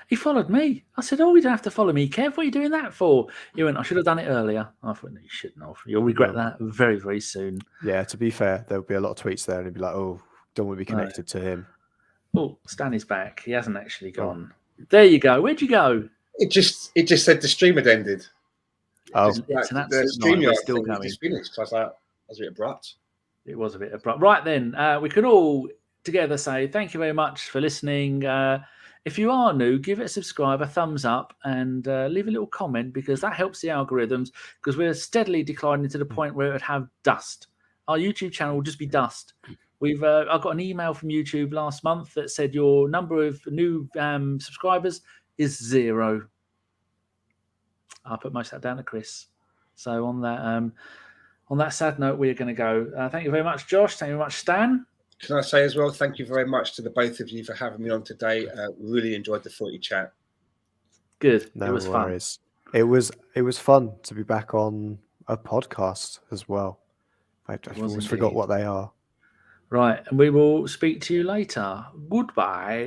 He followed me. I said, you don't have to follow me, Kev. What are you doing that for? He went, I should have done it earlier. I thought, no, you shouldn't have. You'll regret that very, very soon. Yeah, to be fair, there'll be a lot of tweets there and he'd be like, don't want to be connected to him. Oh, Stan is back. He hasn't actually gone. There you go. Where'd you go? It just said the stream had ended. It's an absolute nightmare. Still going. Just finished. So I was like, that was a bit abrupt. It was a bit abrupt. Right then, we can all together say thank you very much for listening. If you are new, give it a subscribe, a thumbs up, and leave a little comment, because that helps the algorithms, because we're steadily declining to the point where it would have dust. Our YouTube channel will just be dust. I got an email from YouTube last month that said your number of new subscribers is 0. I'll put most of that down to Chris. So on that sad note, we're going to go. Thank you very much, Josh. Thank you very much, Stan. Can I say as well, thank you very much to the both of you for having me on today. Really enjoyed the footy chat. Good. No it was worries. Fun. It was fun to be back on a podcast as well. I almost forgot what they are. Right, and we will speak to you later. Goodbye.